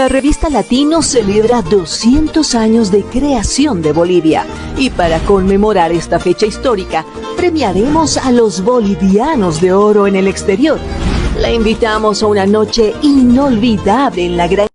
La revista Latino celebra 200 años de creación de Bolivia y para conmemorar esta fecha histórica, premiaremos a los bolivianos de oro en el exterior. La invitamos a una noche inolvidable en la gran...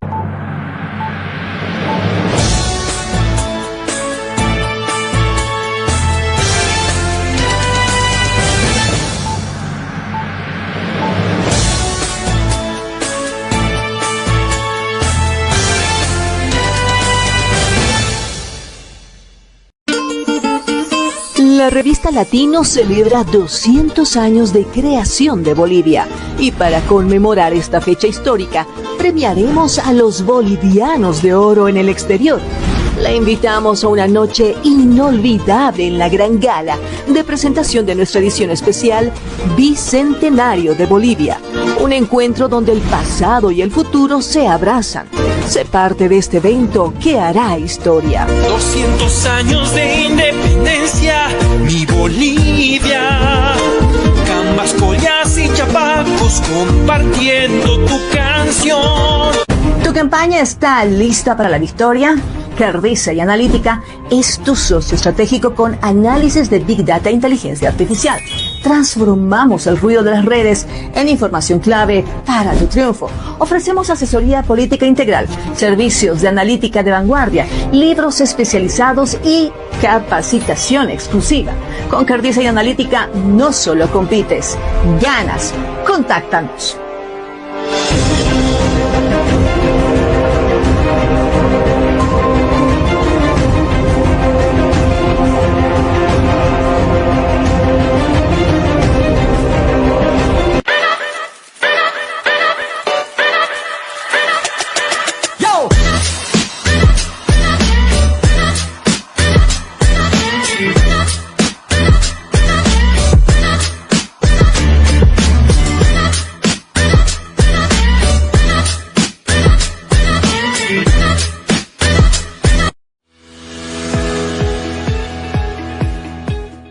La revista Latino celebra 200 años de creación de Bolivia y para conmemorar esta fecha histórica, premiaremos a los bolivianos de oro en el exterior. La invitamos a una noche inolvidable en la gran gala de presentación de nuestra edición especial Bicentenario de Bolivia. Un encuentro donde el pasado y el futuro se abrazan. Sé parte de este evento que hará historia. 200 años de independencia, mi Bolivia. Cambas, collas y chapacos compartiendo tu canción. ¿Tu campaña está lista para la victoria? Cardisa y Analítica es tu socio estratégico con análisis de Big Data e Inteligencia Artificial. Transformamos el ruido de las redes en información clave para tu triunfo. Ofrecemos asesoría política integral, servicios de analítica de vanguardia, libros especializados y capacitación exclusiva. Con Cardisa y Analítica no solo compites, ganas. Contáctanos.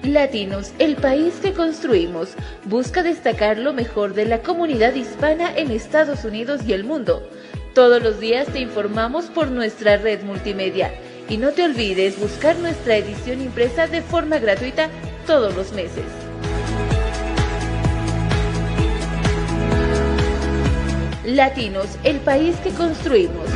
Latinos, el país que construimos, busca destacar lo mejor de la comunidad hispana en Estados Unidos y el mundo. Todos los días te informamos por nuestra red multimedia. Y no te olvides buscar nuestra edición impresa de forma gratuita todos los meses. Latinos, el país que construimos.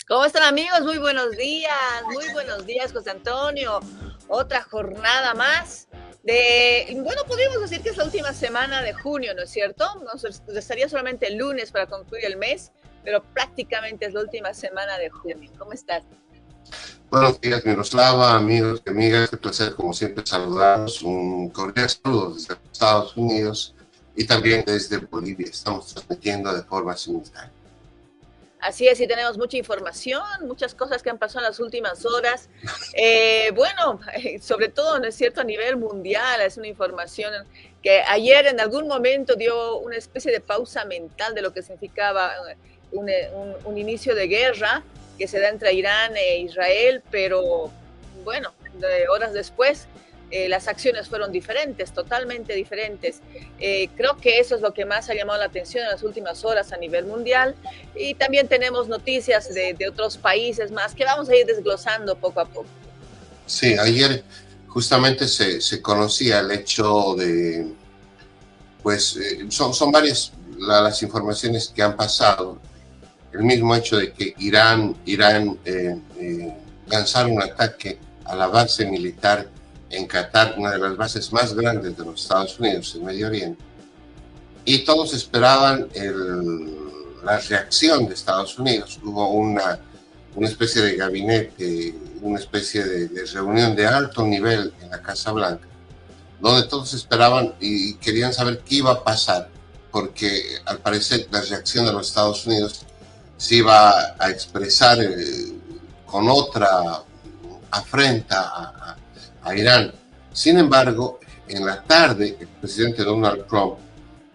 ¿Cómo están, amigos? Muy buenos días, José Antonio. Otra jornada más bueno, podríamos decir que es la última semana de junio, ¿no es cierto? Nos estaría solamente el lunes para concluir el mes, pero prácticamente es la última semana de junio. ¿Cómo estás? Buenos días, Miroslava, amigos y amigas. Es un placer, como siempre, saludarlos. Un cordial saludo desde Estados Unidos y también desde Bolivia. Estamos transmitiendo de forma simultánea. Así es, y tenemos mucha información, muchas cosas que han pasado en las últimas horas. Bueno, sobre todo, ¿no es cierto?, a nivel mundial, es una información que ayer en algún momento dio una especie de pausa mental de lo que significaba un inicio de guerra que se da entre Irán e Israel, pero bueno, horas después las acciones fueron diferentes, totalmente diferentes. Creo que eso es lo que más ha llamado la atención en las últimas horas a nivel mundial, y también tenemos noticias de otros países más que vamos a ir desglosando poco a poco. Sí, ayer justamente se conocía el hecho de, pues son varias las informaciones que han pasado. El mismo hecho de que Irán lanzaron un ataque a la base militar en Qatar, una de las bases más grandes de los Estados Unidos en Medio Oriente, y todos esperaban la reacción de Estados Unidos. Hubo una especie de gabinete, una especie de reunión de alto nivel en la Casa Blanca, donde todos esperaban y querían saber qué iba a pasar, porque al parecer la reacción de los Estados Unidos se iba a expresar con otra afrenta a Irán. Sin embargo, en la tarde, el presidente Donald Trump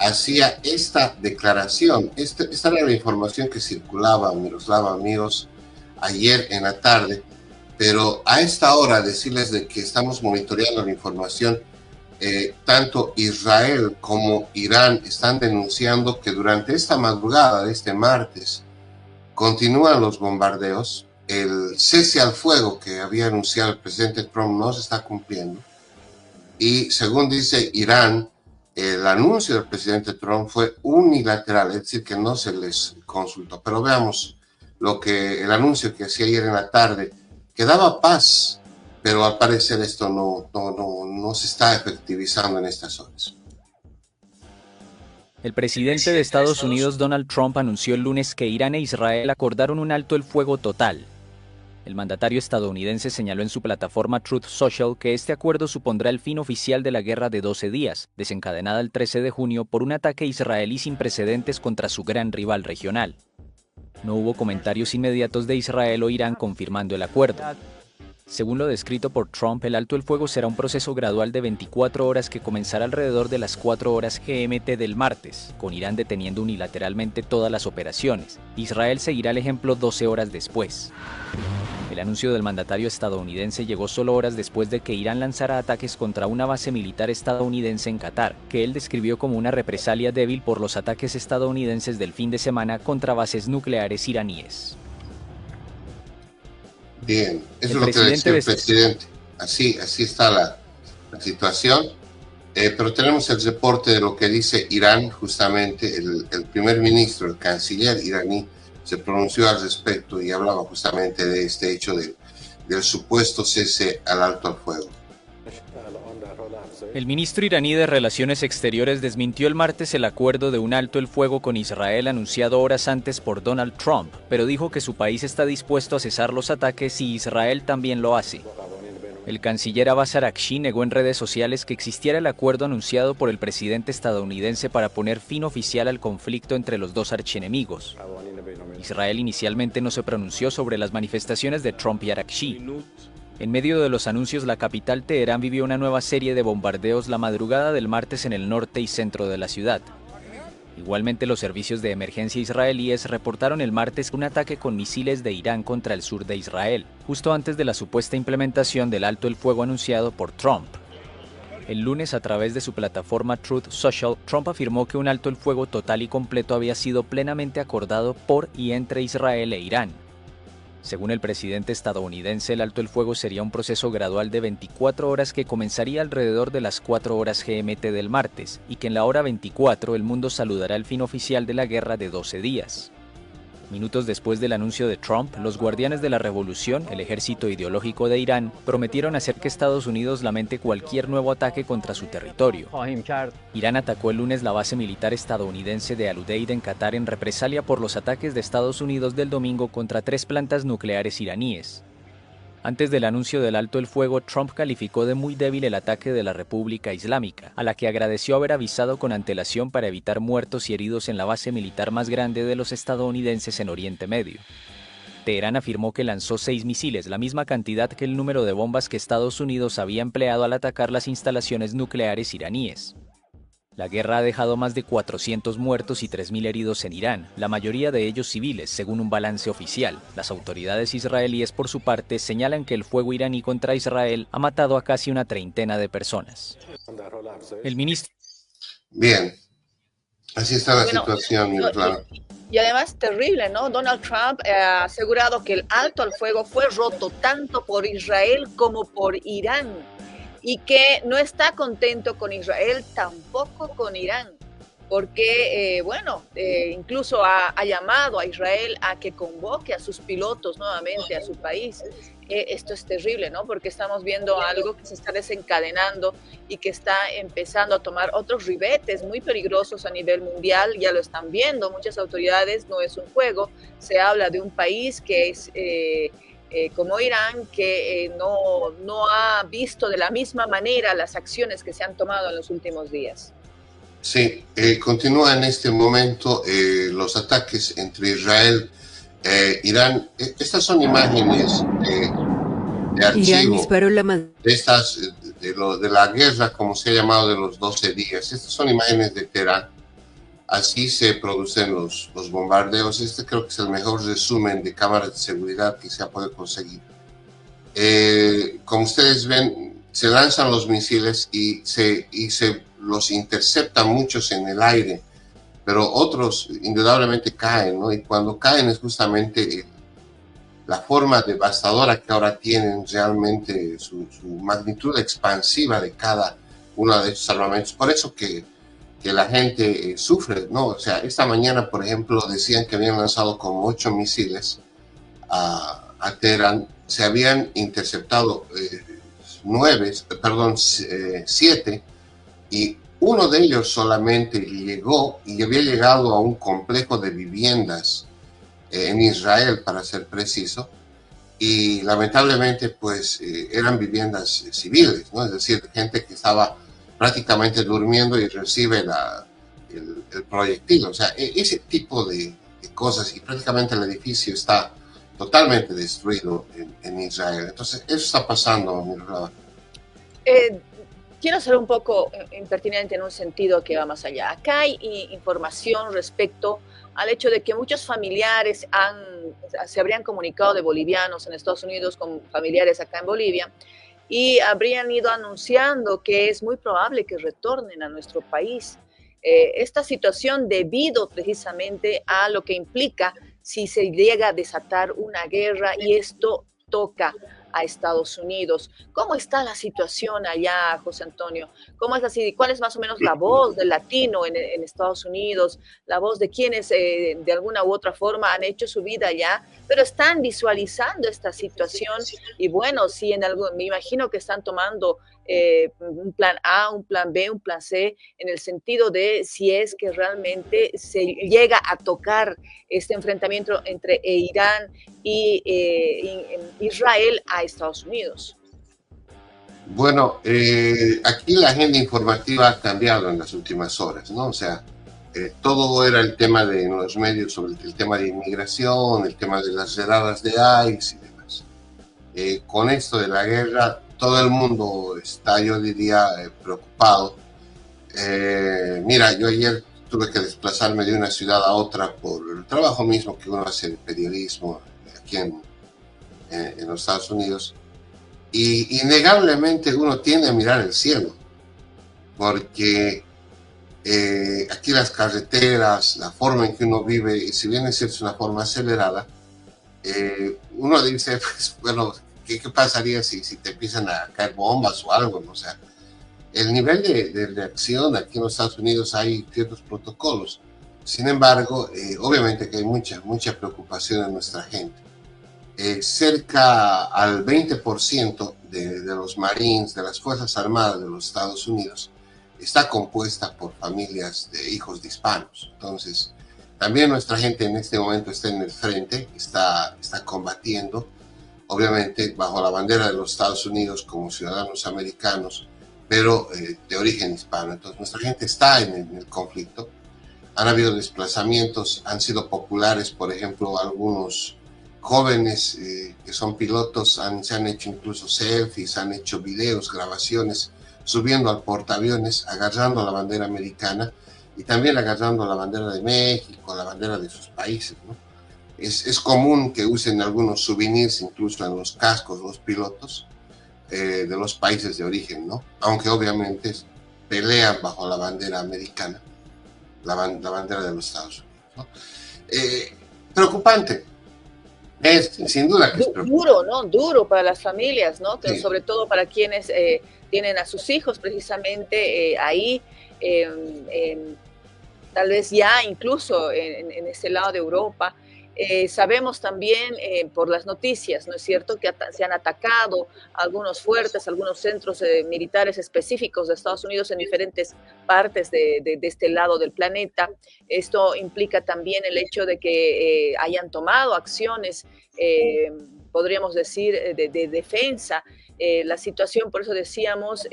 hacía esta declaración. Esta era la información que circulaba, Miroslava, amigos, ayer en la tarde, pero a esta hora decirles de que estamos monitoreando la información tanto Israel como Irán están denunciando que durante esta madrugada de este martes continúan los bombardeos. El cese al fuego que había anunciado el presidente Trump no se está cumpliendo. Y según dice Irán, el anuncio del presidente Trump fue unilateral, es decir, que no se les consultó. Pero veamos el anuncio que hacía ayer en la tarde, que daba paz, pero al parecer esto no se está efectivizando en estas horas. El presidente de Estados Unidos, Donald Trump, anunció el lunes que Irán e Israel acordaron un alto el fuego total. El mandatario estadounidense señaló en su plataforma Truth Social que este acuerdo supondrá el fin oficial de la guerra de 12 días, desencadenada el 13 de junio por un ataque israelí sin precedentes contra su gran rival regional. No hubo comentarios inmediatos de Israel o Irán confirmando el acuerdo. Según lo descrito por Trump, el alto el fuego será un proceso gradual de 24 horas que comenzará alrededor de las 4 horas GMT del martes, con Irán deteniendo unilateralmente todas las operaciones. Israel seguirá el ejemplo 12 horas después. El anuncio del mandatario estadounidense llegó solo horas después de que Irán lanzara ataques contra una base militar estadounidense en Qatar, que él describió como una represalia débil por los ataques estadounidenses del fin de semana contra bases nucleares iraníes. Bien, eso es lo que decía el presidente. Así está la situación. Pero tenemos el reporte de lo que dice Irán, justamente el primer ministro, el canciller iraní, se pronunció al respecto y hablaba justamente de este hecho del supuesto cese al alto al fuego. El ministro iraní de Relaciones Exteriores desmintió el martes el acuerdo de un alto el fuego con Israel anunciado horas antes por Donald Trump, pero dijo que su país está dispuesto a cesar los ataques si Israel también lo hace. El canciller Abbas Araghchi negó en redes sociales que existiera el acuerdo anunciado por el presidente estadounidense para poner fin oficial al conflicto entre los dos archienemigos. Israel inicialmente no se pronunció sobre las manifestaciones de Trump y Araghchi. En medio de los anuncios, la capital Teherán vivió una nueva serie de bombardeos la madrugada del martes en el norte y centro de la ciudad. Igualmente, los servicios de emergencia israelíes reportaron el martes un ataque con misiles de Irán contra el sur de Israel, justo antes de la supuesta implementación del alto el fuego anunciado por Trump. El lunes, a través de su plataforma Truth Social, Trump afirmó que un alto el fuego total y completo había sido plenamente acordado por y entre Israel e Irán. Según el presidente estadounidense, el alto el fuego sería un proceso gradual de 24 horas que comenzaría alrededor de las 4 horas GMT del martes, y que en la hora 24 el mundo saludará el fin oficial de la guerra de 12 días. Minutos después del anuncio de Trump, los guardianes de la revolución, el ejército ideológico de Irán, prometieron hacer que Estados Unidos lamente cualquier nuevo ataque contra su territorio. Irán atacó el lunes la base militar estadounidense de Al-Udeid en Qatar en represalia por los ataques de Estados Unidos del domingo contra 3 plantas nucleares iraníes. Antes del anuncio del alto el fuego, Trump calificó de muy débil el ataque de la República Islámica, a la que agradeció haber avisado con antelación para evitar muertos y heridos en la base militar más grande de los estadounidenses en Oriente Medio. Teherán afirmó que lanzó 6 misiles, la misma cantidad que el número de bombas que Estados Unidos había empleado al atacar las instalaciones nucleares iraníes. La guerra ha dejado más de 400 muertos y 3.000 heridos en Irán, la mayoría de ellos civiles, según un balance oficial. Las autoridades israelíes, por su parte, señalan que el fuego iraní contra Israel ha matado a casi una treintena de personas. El ministro... Bien, así está la situación. Y además terrible, ¿no? Donald Trump ha asegurado que el alto al fuego fue roto tanto por Israel como por Irán, y que no está contento con Israel, tampoco con Irán, porque, incluso ha llamado a Israel a que convoque a sus pilotos nuevamente a su país. Esto es terrible, ¿no? Porque estamos viendo algo que se está desencadenando y que está empezando a tomar otros ribetes muy peligrosos a nivel mundial. Ya lo están viendo muchas autoridades, no es un juego, se habla de un país que es... como Irán, que no ha visto de la misma manera las acciones que se han tomado en los últimos días. Sí, continúa en este momento los ataques entre Israel e Irán. Estas son imágenes de archivo de la guerra, como se ha llamado, de los 12 días. Estas son imágenes de Teherán. Así se producen los bombardeos. Este creo que es el mejor resumen de cámaras de seguridad que se ha podido conseguir. Como ustedes ven, se lanzan los misiles y se los interceptan muchos en el aire, pero otros indudablemente caen, ¿no? Y cuando caen es justamente la forma devastadora que ahora tienen realmente, su magnitud expansiva de cada uno de esos armamentos. Por eso que la gente sufre, ¿no? O sea, esta mañana, por ejemplo, decían que habían lanzado como 8 misiles a Teherán. Se habían interceptado 7, y uno de ellos solamente llegó, y había llegado a un complejo de viviendas en Israel, para ser preciso, y lamentablemente pues eran viviendas civiles, ¿no? Es decir, gente que estaba prácticamente durmiendo y recibe el proyectil. O sea, ese tipo de cosas, y prácticamente el edificio está totalmente destruido en Israel. Entonces, eso está pasando, Miralaba. Quiero ser un poco impertinente en un sentido que va más allá. Acá hay información respecto al hecho de que muchos familiares se habrían comunicado de bolivianos en Estados Unidos con familiares acá en Bolivia, y habrían ido anunciando que es muy probable que retornen a nuestro país. Esta situación debido precisamente a lo que implica si se llega a desatar una guerra y esto toca a Estados Unidos. ¿Cómo está la situación allá, José Antonio? ¿Cómo es así? ¿Cuál es más o menos la voz del latino en Estados Unidos? La voz de quienes de alguna u otra forma han hecho su vida allá, pero están visualizando esta situación. Y bueno, sí, me imagino que están tomando un plan A, un plan B, un plan C, en el sentido de si es que realmente se llega a tocar este enfrentamiento entre Irán y Israel a Estados Unidos. Bueno, aquí la agenda informativa ha cambiado en las últimas horas, ¿no? O sea, todo era el tema en los medios sobre el tema de inmigración, el tema de las redadas de ICE y demás. Con esto de la guerra, todo el mundo está, yo diría, preocupado. Mira, yo ayer tuve que desplazarme de una ciudad a otra por el trabajo mismo que uno hace de periodismo aquí en los Estados Unidos, y innegablemente uno tiende a mirar el cielo, porque aquí las carreteras, la forma en que uno vive, y si bien es cierto, es una forma acelerada, uno dice, pues, bueno, ¿qué pasaría si te empiezan a caer bombas o algo? ¿No? O sea, el nivel de reacción aquí en los Estados Unidos, hay ciertos protocolos. Sin embargo, obviamente que hay mucha preocupación en nuestra gente. Cerca al 20% de los Marines, de las Fuerzas Armadas de los Estados Unidos, está compuesta por familias de hijos de hispanos. Entonces, también nuestra gente en este momento está en el frente, está combatiendo, obviamente bajo la bandera de los Estados Unidos como ciudadanos americanos, pero de origen hispano. Entonces, nuestra gente está en el conflicto. Han habido desplazamientos, han sido populares, por ejemplo, algunos jóvenes que son pilotos se han hecho incluso selfies, han hecho videos, grabaciones, subiendo al portaaviones, agarrando la bandera americana y también agarrando la bandera de México, la bandera de sus países, ¿no? Es común que usen algunos souvenirs incluso en los cascos los pilotos de los países de origen, ¿no? Aunque obviamente pelean bajo la bandera americana, la bandera de los Estados Unidos, ¿no? Preocupante. Sin duda que es duro, ¿no? Duro para las familias, ¿no? Sí. Sobre todo para quienes tienen a sus hijos precisamente ahí, tal vez ya incluso en este lado de Europa. Sabemos también por las noticias, ¿no es cierto?, que se han atacado algunos fuertes, algunos centros militares específicos de Estados Unidos en diferentes partes de este lado del planeta. Esto implica también el hecho de que hayan tomado acciones, podríamos decir, de defensa. La situación, por eso decíamos,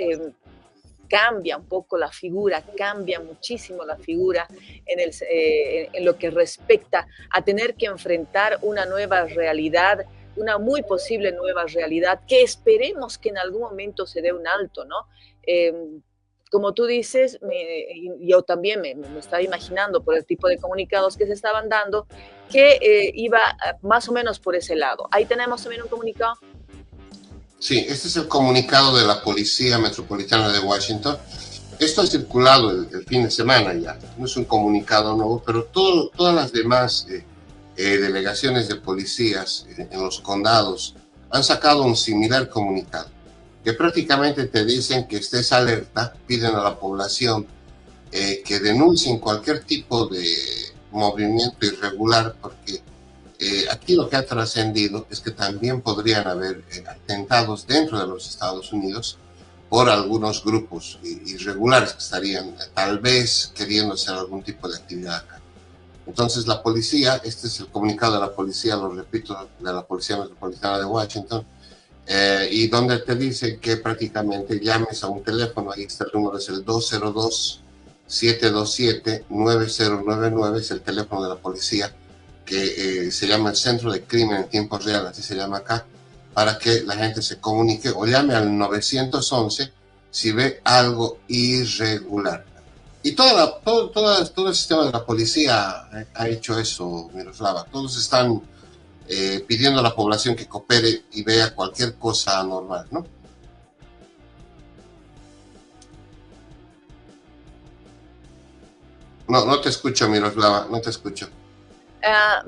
cambia un poco la figura, cambia muchísimo la figura en lo que respecta a tener que enfrentar una nueva realidad, una muy posible nueva realidad, que esperemos que en algún momento se dé un alto, ¿no? Como tú dices, yo también me estaba imaginando por el tipo de comunicados que se estaban dando, que iba más o menos por ese lado. Ahí tenemos también un comunicado. Sí, este es el comunicado de la Policía Metropolitana de Washington. Esto ha circulado el fin de semana ya, no es un comunicado nuevo, pero todas las demás delegaciones de policías en los condados han sacado un similar comunicado, que prácticamente te dicen que estés alerta, piden a la población que denuncien cualquier tipo de movimiento irregular, porque aquí lo que ha trascendido es que también podrían haber atentados dentro de los Estados Unidos por algunos grupos irregulares que estarían tal vez queriendo hacer algún tipo de actividad acá. Entonces la policía, este es el comunicado de la policía, lo repito, de la Policía Metropolitana de Washington, y donde te dice que prácticamente llames a un teléfono, ahí está el número, es el 202-727-9099, es el teléfono de la policía, que se llama el Centro de Crimen en Tiempo Real, así se llama acá, para que la gente se comunique o llame al 911 si ve algo irregular. Y todo el sistema de la policía ha hecho eso, Miroslava. Todos están pidiendo a la población que coopere y vea cualquier cosa anormal, ¿no? No te escucho, Miroslava, no te escucho.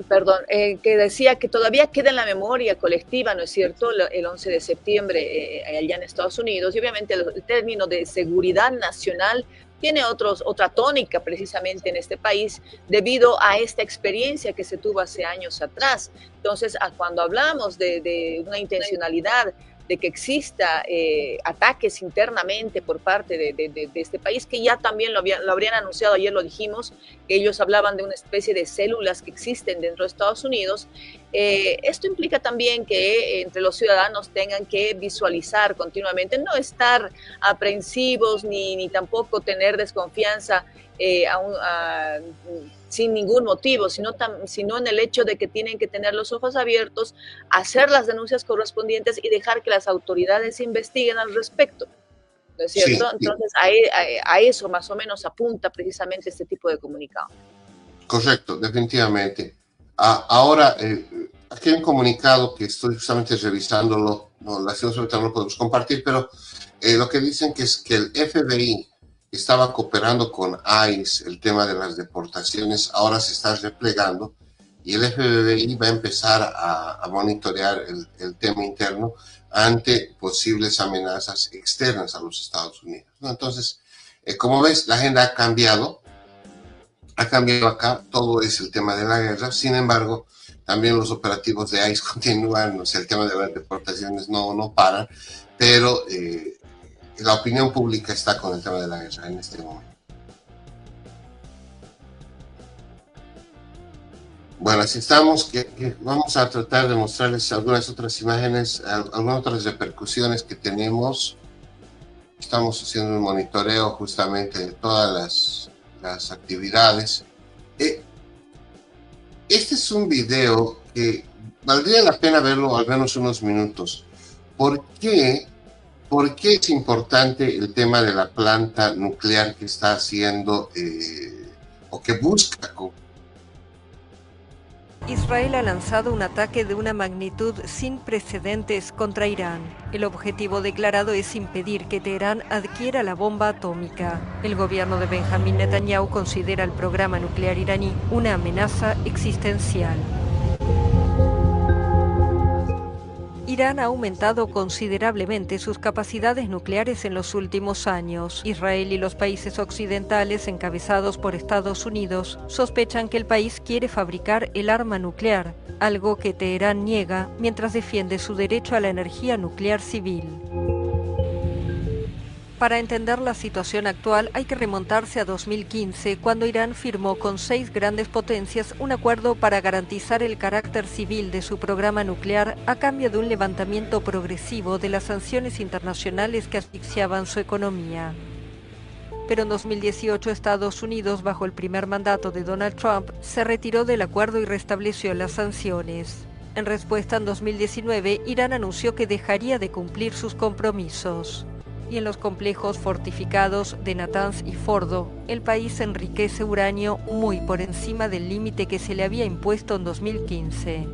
Perdón, que decía que todavía queda en la memoria colectiva, ¿no es cierto?, el 11 de septiembre allá en Estados Unidos, y obviamente el término de seguridad nacional tiene otra tónica precisamente en este país debido a esta experiencia que se tuvo hace años atrás. Entonces, cuando hablamos de una intencionalidad de que exista ataques internamente por parte de este país, que ya también lo habrían anunciado, ayer lo dijimos, que ellos hablaban de una especie de células que existen dentro de Estados Unidos. Esto implica también que entre los ciudadanos tengan que visualizar continuamente, no estar aprensivos ni tampoco tener desconfianza sin ningún motivo, sino en el hecho de que tienen que tener los ojos abiertos, hacer las denuncias correspondientes y dejar que las autoridades investiguen al respecto, ¿no es cierto? Sí, entonces a eso más o menos apunta precisamente este tipo de comunicado. Correcto, definitivamente. Ahora, aquí hay un comunicado que estoy justamente revisándolo, lastimosamente no lo podemos compartir, pero lo que dicen que es que el FBI estaba cooperando con ICE, el tema de las deportaciones, ahora se está replegando y el FBI va a empezar a monitorear el tema interno ante posibles amenazas externas a los Estados Unidos, ¿no? Entonces, como ves, la agenda ha cambiado acá, todo es el tema de la guerra, sin embargo, también los operativos de ICE continúan, o sea, el tema de las deportaciones no para, pero la opinión pública está con el tema de la guerra en este momento. Bueno, así estamos, que vamos a tratar de mostrarles algunas otras imágenes, algunas otras repercusiones que tenemos. Estamos haciendo un monitoreo justamente de todas las actividades. Este es un video que valdría la pena verlo al menos unos minutos. ¿Por qué es importante el tema de la planta nuclear que está haciendo o que busca? Israel ha lanzado un ataque de una magnitud sin precedentes contra Irán. El objetivo declarado es impedir que Teherán adquiera la bomba atómica. El gobierno de Benjamín Netanyahu considera el programa nuclear iraní una amenaza existencial. Irán ha aumentado considerablemente sus capacidades nucleares en los últimos años. Israel y los países occidentales, encabezados por Estados Unidos, sospechan que el país quiere fabricar el arma nuclear, algo que Teherán niega mientras defiende su derecho a la energía nuclear civil. Para entender la situación actual hay que remontarse a 2015, cuando Irán firmó con 6 grandes potencias un acuerdo para garantizar el carácter civil de su programa nuclear a cambio de un levantamiento progresivo de las sanciones internacionales que asfixiaban su economía. Pero en 2018 Estados Unidos, bajo el primer mandato de Donald Trump, se retiró del acuerdo y restableció las sanciones. En respuesta, en 2019, Irán anunció que dejaría de cumplir sus compromisos. Y en los complejos fortificados de Natanz y Fordo, el país enriquece uranio muy por encima del límite que se le había impuesto en 2015.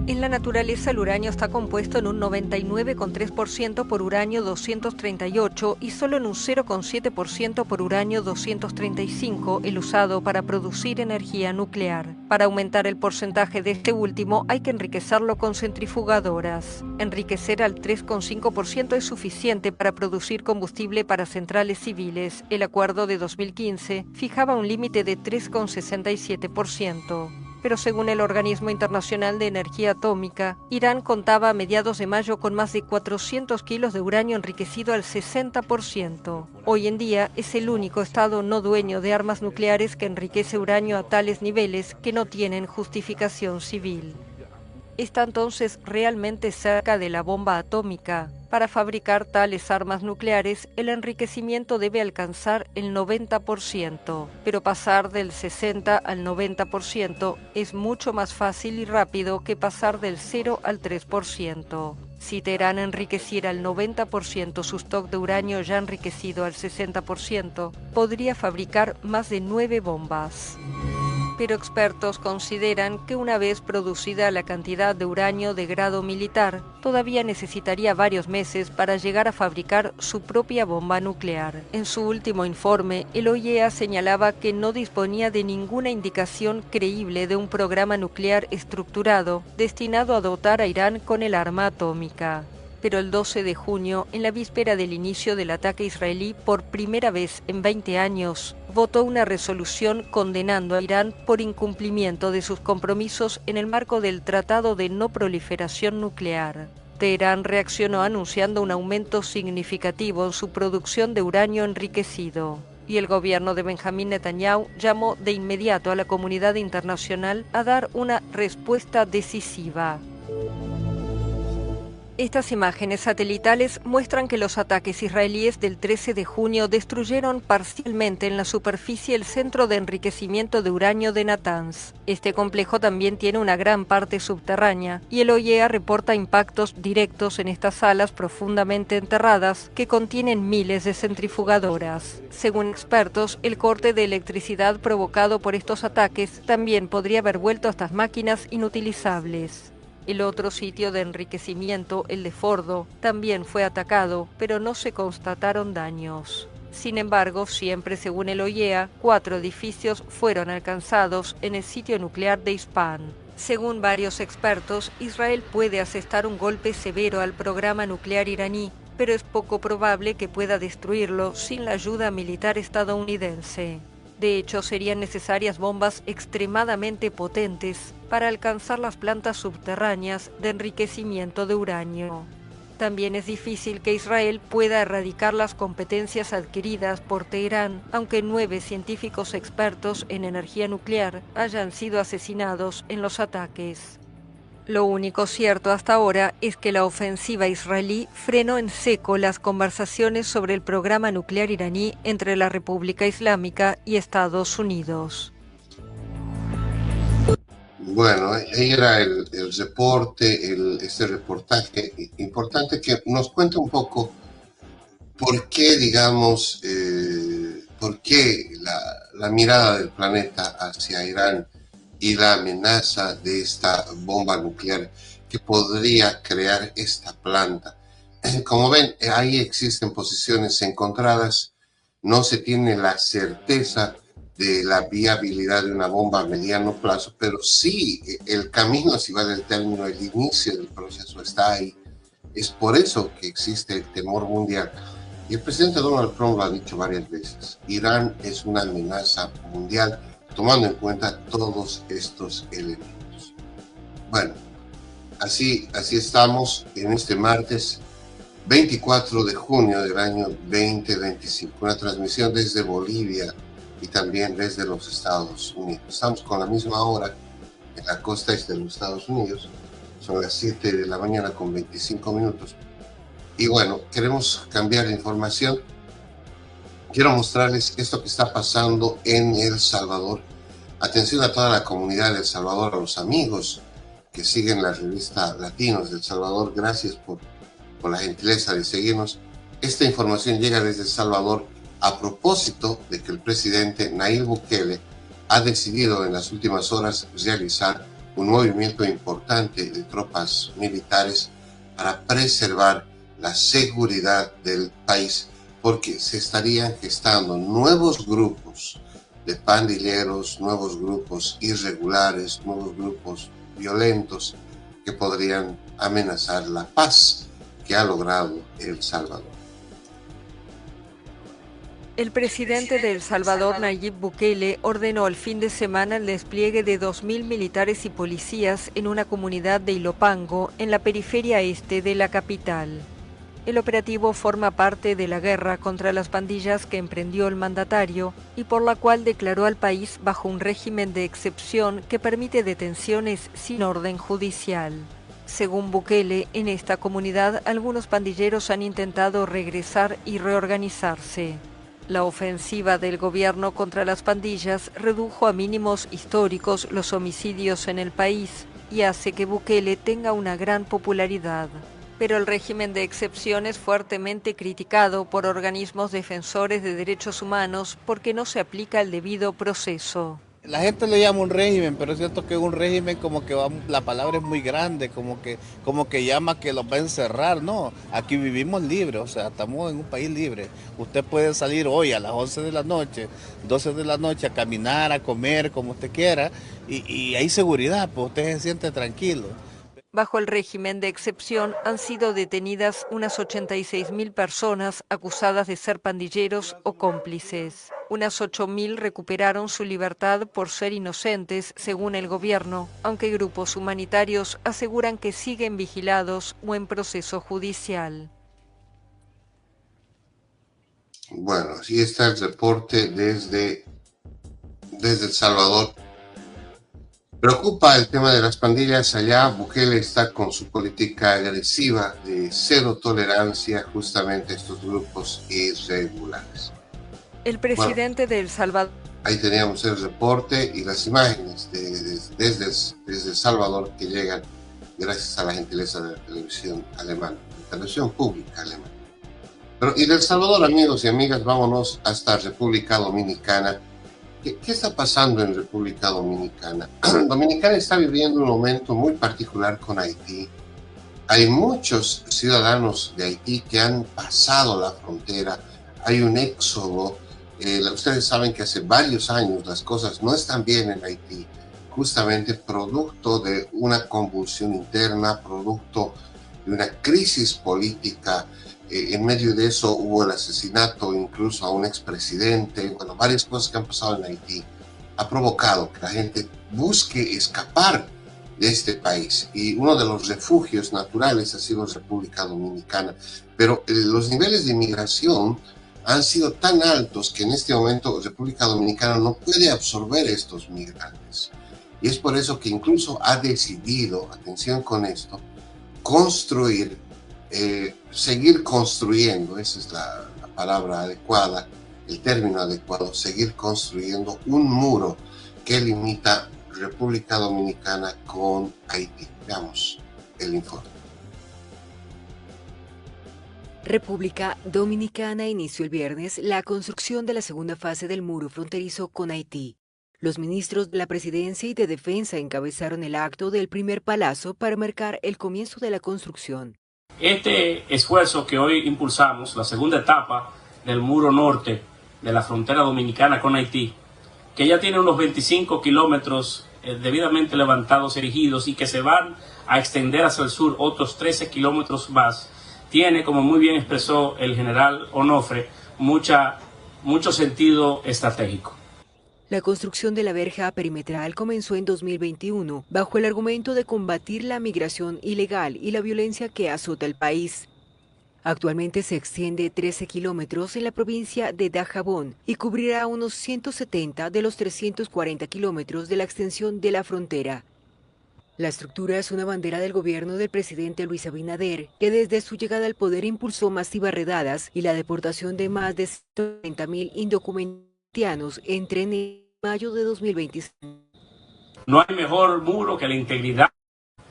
En la naturaleza el uranio está compuesto en un 99,3% por uranio 238 y solo en un 0,7% por uranio 235, el usado para producir energía nuclear. Para aumentar el porcentaje de este último hay que enriquecerlo con centrifugadoras. Enriquecer al 3,5% es suficiente para producir combustible para centrales civiles. El acuerdo de 2015 fijaba un límite de 3,67%. Pero según el Organismo Internacional de Energía Atómica, Irán contaba a mediados de mayo con más de 400 kilos de uranio enriquecido al 60%. Hoy en día es el único estado no dueño de armas nucleares que enriquece uranio a tales niveles que no tienen justificación civil. ¿Está entonces realmente cerca de la bomba atómica? Para fabricar tales armas nucleares, el enriquecimiento debe alcanzar el 90%, pero pasar del 60 al 90% es mucho más fácil y rápido que pasar del 0 al 3%. Si Teherán enriqueciera al 90% su stock de uranio ya enriquecido al 60%, podría fabricar más de 9 bombas. Pero expertos consideran que una vez producida la cantidad de uranio de grado militar, todavía necesitaría varios meses para llegar a fabricar su propia bomba nuclear. En su último informe, el OIEA señalaba que no disponía de ninguna indicación creíble de un programa nuclear estructurado destinado a dotar a Irán con el arma atómica. Pero el 12 de junio, en la víspera del inicio del ataque israelí, por primera vez en 20 años, votó una resolución condenando a Irán por incumplimiento de sus compromisos en el marco del Tratado de No Proliferación Nuclear. Teherán reaccionó anunciando un aumento significativo en su producción de uranio enriquecido. Y el gobierno de Benjamín Netanyahu llamó de inmediato a la comunidad internacional a dar una respuesta decisiva. Estas imágenes satelitales muestran que los ataques israelíes del 13 de junio destruyeron parcialmente en la superficie el centro de enriquecimiento de uranio de Natanz. Este complejo también tiene una gran parte subterránea y el OIEA reporta impactos directos en estas salas profundamente enterradas que contienen miles de centrifugadoras. Según expertos, el corte de electricidad provocado por estos ataques también podría haber vuelto a estas máquinas inutilizables. El otro sitio de enriquecimiento, el de Fordo, también fue atacado, pero no se constataron daños. Sin embargo, siempre según el OIEA, 4 edificios fueron alcanzados en el sitio nuclear de Isfahan. Según varios expertos, Israel puede asestar un golpe severo al programa nuclear iraní, pero es poco probable que pueda destruirlo sin la ayuda militar estadounidense. De hecho, serían necesarias bombas extremadamente potentes para alcanzar las plantas subterráneas de enriquecimiento de uranio. También es difícil que Israel pueda erradicar las competencias adquiridas por Teherán, aunque 9 científicos expertos en energía nuclear hayan sido asesinados en los ataques. Lo único cierto hasta ahora es que la ofensiva israelí frenó en seco las conversaciones sobre el programa nuclear iraní entre la República Islámica y Estados Unidos. Bueno, ahí era el reporte, este reportaje importante que nos cuenta un poco por qué, digamos, por qué la mirada del planeta hacia Irán y la amenaza de esta bomba nuclear que podría crear esta planta. Como ven, ahí existen posiciones encontradas, no se tiene la certeza de la viabilidad de una bomba a mediano plazo, pero sí el camino, si vale el término, el inicio del proceso está ahí. Es por eso que existe el temor mundial. Y el presidente Donald Trump lo ha dicho varias veces, Irán es una amenaza mundial, tomando en cuenta todos estos elementos. Bueno, así estamos en este martes 24 de junio del año 2025, una transmisión desde Bolivia y también desde los Estados Unidos. Estamos con la misma hora en la costa este de los Estados Unidos, son las 7 de la mañana con 25 minutos. Y bueno, queremos cambiar de información. Quiero mostrarles esto que está pasando en El Salvador. Atención a toda la comunidad de El Salvador, a los amigos que siguen la revista Latinos de El Salvador. Gracias por la gentileza de seguirnos. Esta información llega desde El Salvador a propósito de que el presidente Nayib Bukele ha decidido en las últimas horas realizar un movimiento importante de tropas militares para preservar la seguridad del país, porque se estarían gestando nuevos grupos de pandilleros, nuevos grupos irregulares, nuevos grupos violentos que podrían amenazar la paz que ha logrado El Salvador. El presidente de El Salvador, Nayib Bukele, ordenó el fin de semana el despliegue de 2.000 militares y policías en una comunidad de Ilopango, en la periferia este de la capital. El operativo forma parte de la guerra contra las pandillas que emprendió el mandatario y por la cual declaró al país bajo un régimen de excepción que permite detenciones sin orden judicial. Según Bukele, en esta comunidad algunos pandilleros han intentado regresar y reorganizarse. La ofensiva del gobierno contra las pandillas redujo a mínimos históricos los homicidios en el país y hace que Bukele tenga una gran popularidad. Pero el régimen de excepción es fuertemente criticado por organismos defensores de derechos humanos porque no se aplica el debido proceso. La gente le llama un régimen, pero es cierto que un régimen como que la palabra es muy grande, como que llama que los va a encerrar. No, aquí vivimos libres, o sea, estamos en un país libre. Usted puede salir hoy a las 11 de la noche, 12 de la noche a caminar, a comer, como usted quiera, y hay seguridad, pues usted se siente tranquilo. Bajo el régimen de excepción han sido detenidas unas 86.000 personas acusadas de ser pandilleros o cómplices. Unas 8.000 recuperaron su libertad por ser inocentes, según el gobierno, aunque grupos humanitarios aseguran que siguen vigilados o en proceso judicial. Bueno, así está el reporte desde El Salvador. Preocupa el tema de las pandillas allá. Bukele está con su política agresiva de cero tolerancia justamente a estos grupos irregulares. El presidente de El Salvador. Ahí teníamos el reporte y las imágenes desde El Salvador que llegan gracias a la gentileza de la televisión alemana, la televisión pública alemana. Pero y de El Salvador, amigos y amigas, vámonos hasta República Dominicana. ¿Qué está pasando en República Dominicana? Dominicana está viviendo un momento muy particular con Haití. Hay muchos ciudadanos de Haití que han pasado la frontera. Hay un éxodo. Ustedes saben que hace varios años las cosas no están bien en Haití, justamente producto de una convulsión interna, producto de una crisis política. En medio de eso hubo el asesinato incluso a un expresidente. Bueno, varias cosas que han pasado en Haití ha provocado que la gente busque escapar de este país. Y uno de los refugios naturales ha sido República Dominicana. Pero los niveles de inmigración han sido tan altos que en este momento República Dominicana no puede absorber estos migrantes. Y es por eso que incluso ha decidido, atención con esto, seguir construyendo, esa es la palabra adecuada, el término adecuado, seguir construyendo un muro que limita República Dominicana con Haití. Veamos el informe. República Dominicana inició el viernes la construcción de la segunda fase del muro fronterizo con Haití. Los ministros de la Presidencia y de Defensa encabezaron el acto del primer palazo para marcar el comienzo de la construcción. Este esfuerzo que hoy impulsamos, la segunda etapa del muro norte de la frontera dominicana con Haití, que ya tiene unos 25 kilómetros debidamente levantados, erigidos, y que se van a extender hacia el sur otros 13 kilómetros más, tiene, como muy bien expresó el general Onofre, mucho sentido estratégico. La construcción de la verja perimetral comenzó en 2021 bajo el argumento de combatir la migración ilegal y la violencia que azota el país. Actualmente se extiende 13 kilómetros en la provincia de Dajabón y cubrirá unos 170 de los 340 kilómetros de la extensión de la frontera. La estructura es una bandera del gobierno del presidente Luis Abinader, que desde su llegada al poder impulsó masivas redadas y la deportación de más de 130.000 indocumentados entre mayo de 2026. No hay mejor muro que la integridad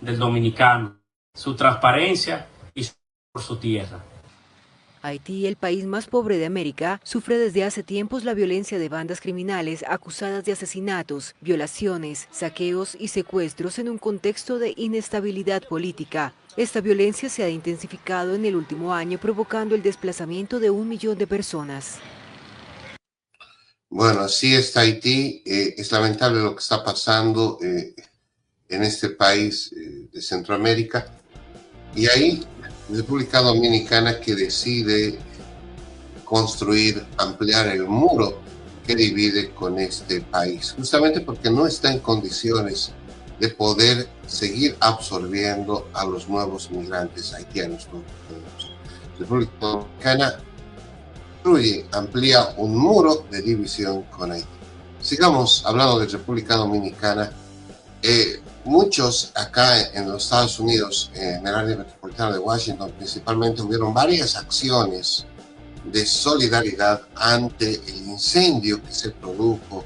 del dominicano, su transparencia y por su tierra. Haití, el país más pobre de América, sufre desde hace tiempos la violencia de bandas criminales acusadas de asesinatos, violaciones, saqueos y secuestros en un contexto de inestabilidad política. Esta violencia se ha intensificado en el último año, provocando el desplazamiento de 1 millón de personas. Bueno, así está Haití. Es lamentable lo que está pasando en este país de Centroamérica. Y ahí, República Dominicana, que decide construir, ampliar el muro que divide con este país, justamente porque no está en condiciones de poder seguir absorbiendo a los nuevos migrantes haitianos. República Dominicana amplía un muro de división con Haití. Sigamos hablando de República Dominicana. Muchos acá en los Estados Unidos, en el área metropolitana de Washington principalmente, hubieron varias acciones de solidaridad ante el incendio que se produjo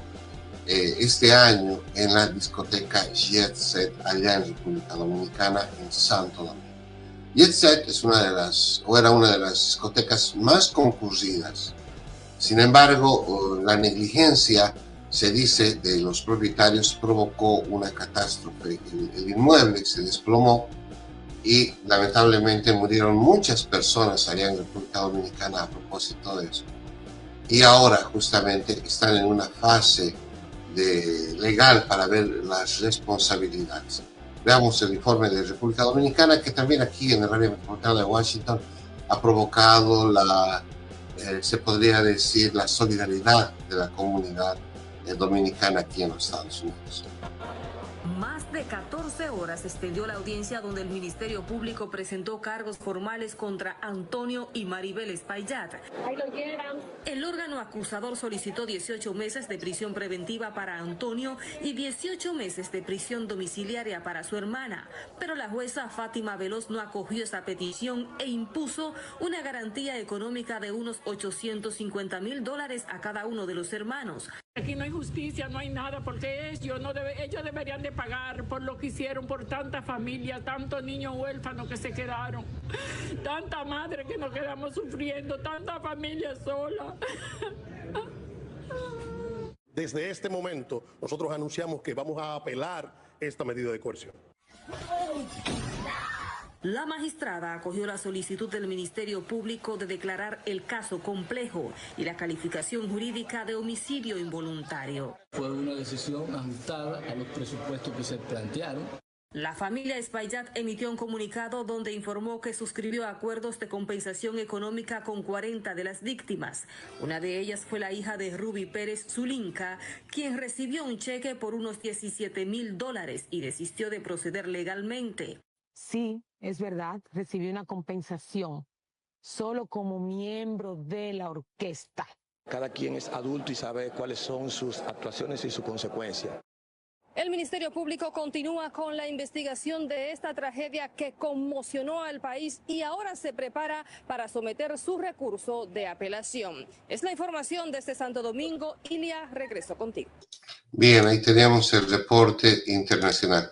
este año en la discoteca Jet Set allá en República Dominicana, en Santo Domingo. Jet Set era una de las discotecas más concurridas. Sin embargo, la negligencia, se dice, de los propietarios provocó una catástrofe. El inmueble se desplomó y lamentablemente murieron muchas personas allá en República Dominicana a propósito de eso. Y ahora justamente están en una fase legal para ver las responsabilidades. Veamos el informe de República Dominicana, que también aquí en el área metropolitana de Washington ha provocado se podría decir, la solidaridad de la comunidad dominicana aquí en los Estados Unidos. Más de 14 horas se extendió la audiencia donde el Ministerio Público presentó cargos formales contra Antonio y Maribel Espaillat. El órgano acusador solicitó 18 meses de prisión preventiva para Antonio y 18 meses de prisión domiciliaria para su hermana, pero la jueza Fátima Veloz no acogió esa petición e impuso una garantía económica de unos $850,000 a cada uno de los hermanos. Aquí no hay justicia, no hay nada, porque ellos deberían de pagar por lo que hicieron por tanta familia, tantos niños huérfanos que se quedaron, tanta madre que nos quedamos sufriendo, tanta familia sola. Desde este momento, nosotros anunciamos que vamos a apelar esta medida de coerción. La magistrada acogió la solicitud del Ministerio Público de declarar el caso complejo y la calificación jurídica de homicidio involuntario. Fue una decisión ajustada a los presupuestos que se plantearon. La familia Espaillat emitió un comunicado donde informó que suscribió acuerdos de compensación económica con 40 de las víctimas. Una de ellas fue la hija de Ruby Pérez Zulinka, quien recibió un cheque por unos $17,000 y desistió de proceder legalmente. Sí, es verdad, recibí una compensación solo como miembro de la orquesta. Cada quien es adulto y sabe cuáles son sus actuaciones y sus consecuencias. El Ministerio Público continúa con la investigación de esta tragedia que conmocionó al país y ahora se prepara para someter su recurso de apelación. Es la información desde Santo Domingo. Ilia, regreso contigo. Bien, ahí teníamos el reporte internacional.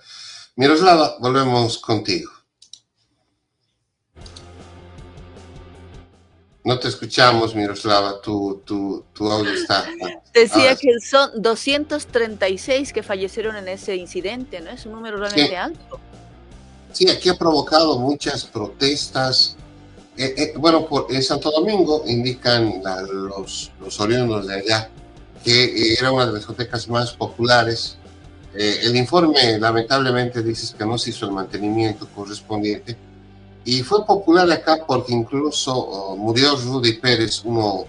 Miroslava, volvemos contigo. No te escuchamos, Miroslava, tu audio está... Decía que son 236 que fallecieron en ese incidente, ¿no? Es un número realmente alto. Sí, aquí ha provocado muchas protestas. Bueno, en Santo Domingo indican los oriundos de allá que era una de las discotecas más populares. El informe lamentablemente dice que no se hizo el mantenimiento correspondiente y fue popular acá porque incluso murió Rudy Pérez, uno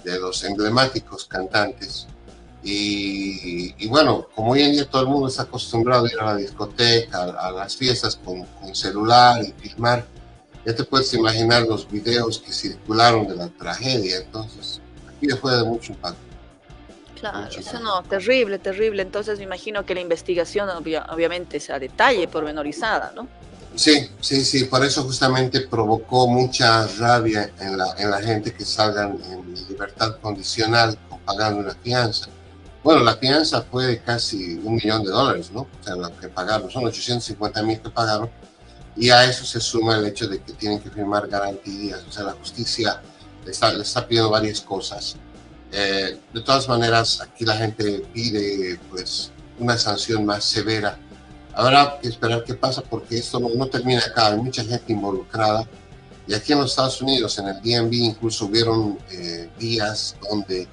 de los emblemáticos cantantes, y bueno, como hoy en día todo el mundo está acostumbrado a ir a la discoteca, a las fiestas con celular y filmar, ya te puedes imaginar los videos que circularon de la tragedia. Entonces aquí fue de mucho impacto. Claro, eso no, terrible, terrible. Entonces me imagino que la investigación obviamente es a detalle, pormenorizada, ¿no? Sí, por eso justamente provocó mucha rabia en la gente que salgan en libertad condicional pagando una fianza. Bueno, la fianza fue de casi $1 millón, ¿no? O sea, lo que pagaron, son 850,000 que pagaron, y a eso se suma el hecho de que tienen que firmar garantías. O sea, la justicia le está pidiendo varias cosas. De todas maneras, aquí la gente pide pues una sanción más severa. Habrá que esperar qué pasa, porque esto no termina acá, hay mucha gente involucrada. Y aquí en los Estados Unidos, en el DMV, incluso hubieron días donde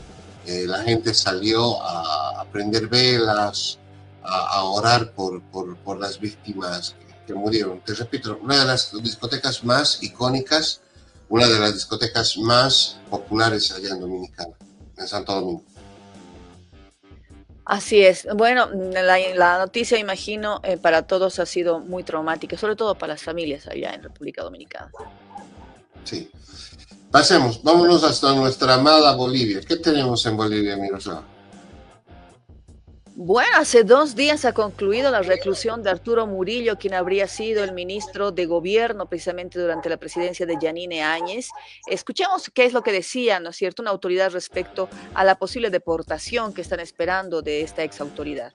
la gente salió a prender velas, a orar por las víctimas que murieron. Te repito, una de las discotecas más icónicas, una de las discotecas más populares allá en Dominicana, en Santo Domingo. Así es. Bueno, la noticia, imagino, para todos ha sido muy traumática, sobre todo para las familias allá en República Dominicana. Sí. Pasemos, vámonos hasta nuestra amada Bolivia. ¿Qué tenemos en Bolivia, Miroslava? Bueno, hace 2 días ha concluido la reclusión de Arturo Murillo, quien habría sido el ministro de Gobierno precisamente durante la presidencia de Yanine Áñez. Escuchemos qué es lo que decía, ¿no es cierto?, una autoridad respecto a la posible deportación que están esperando de esta exautoridad.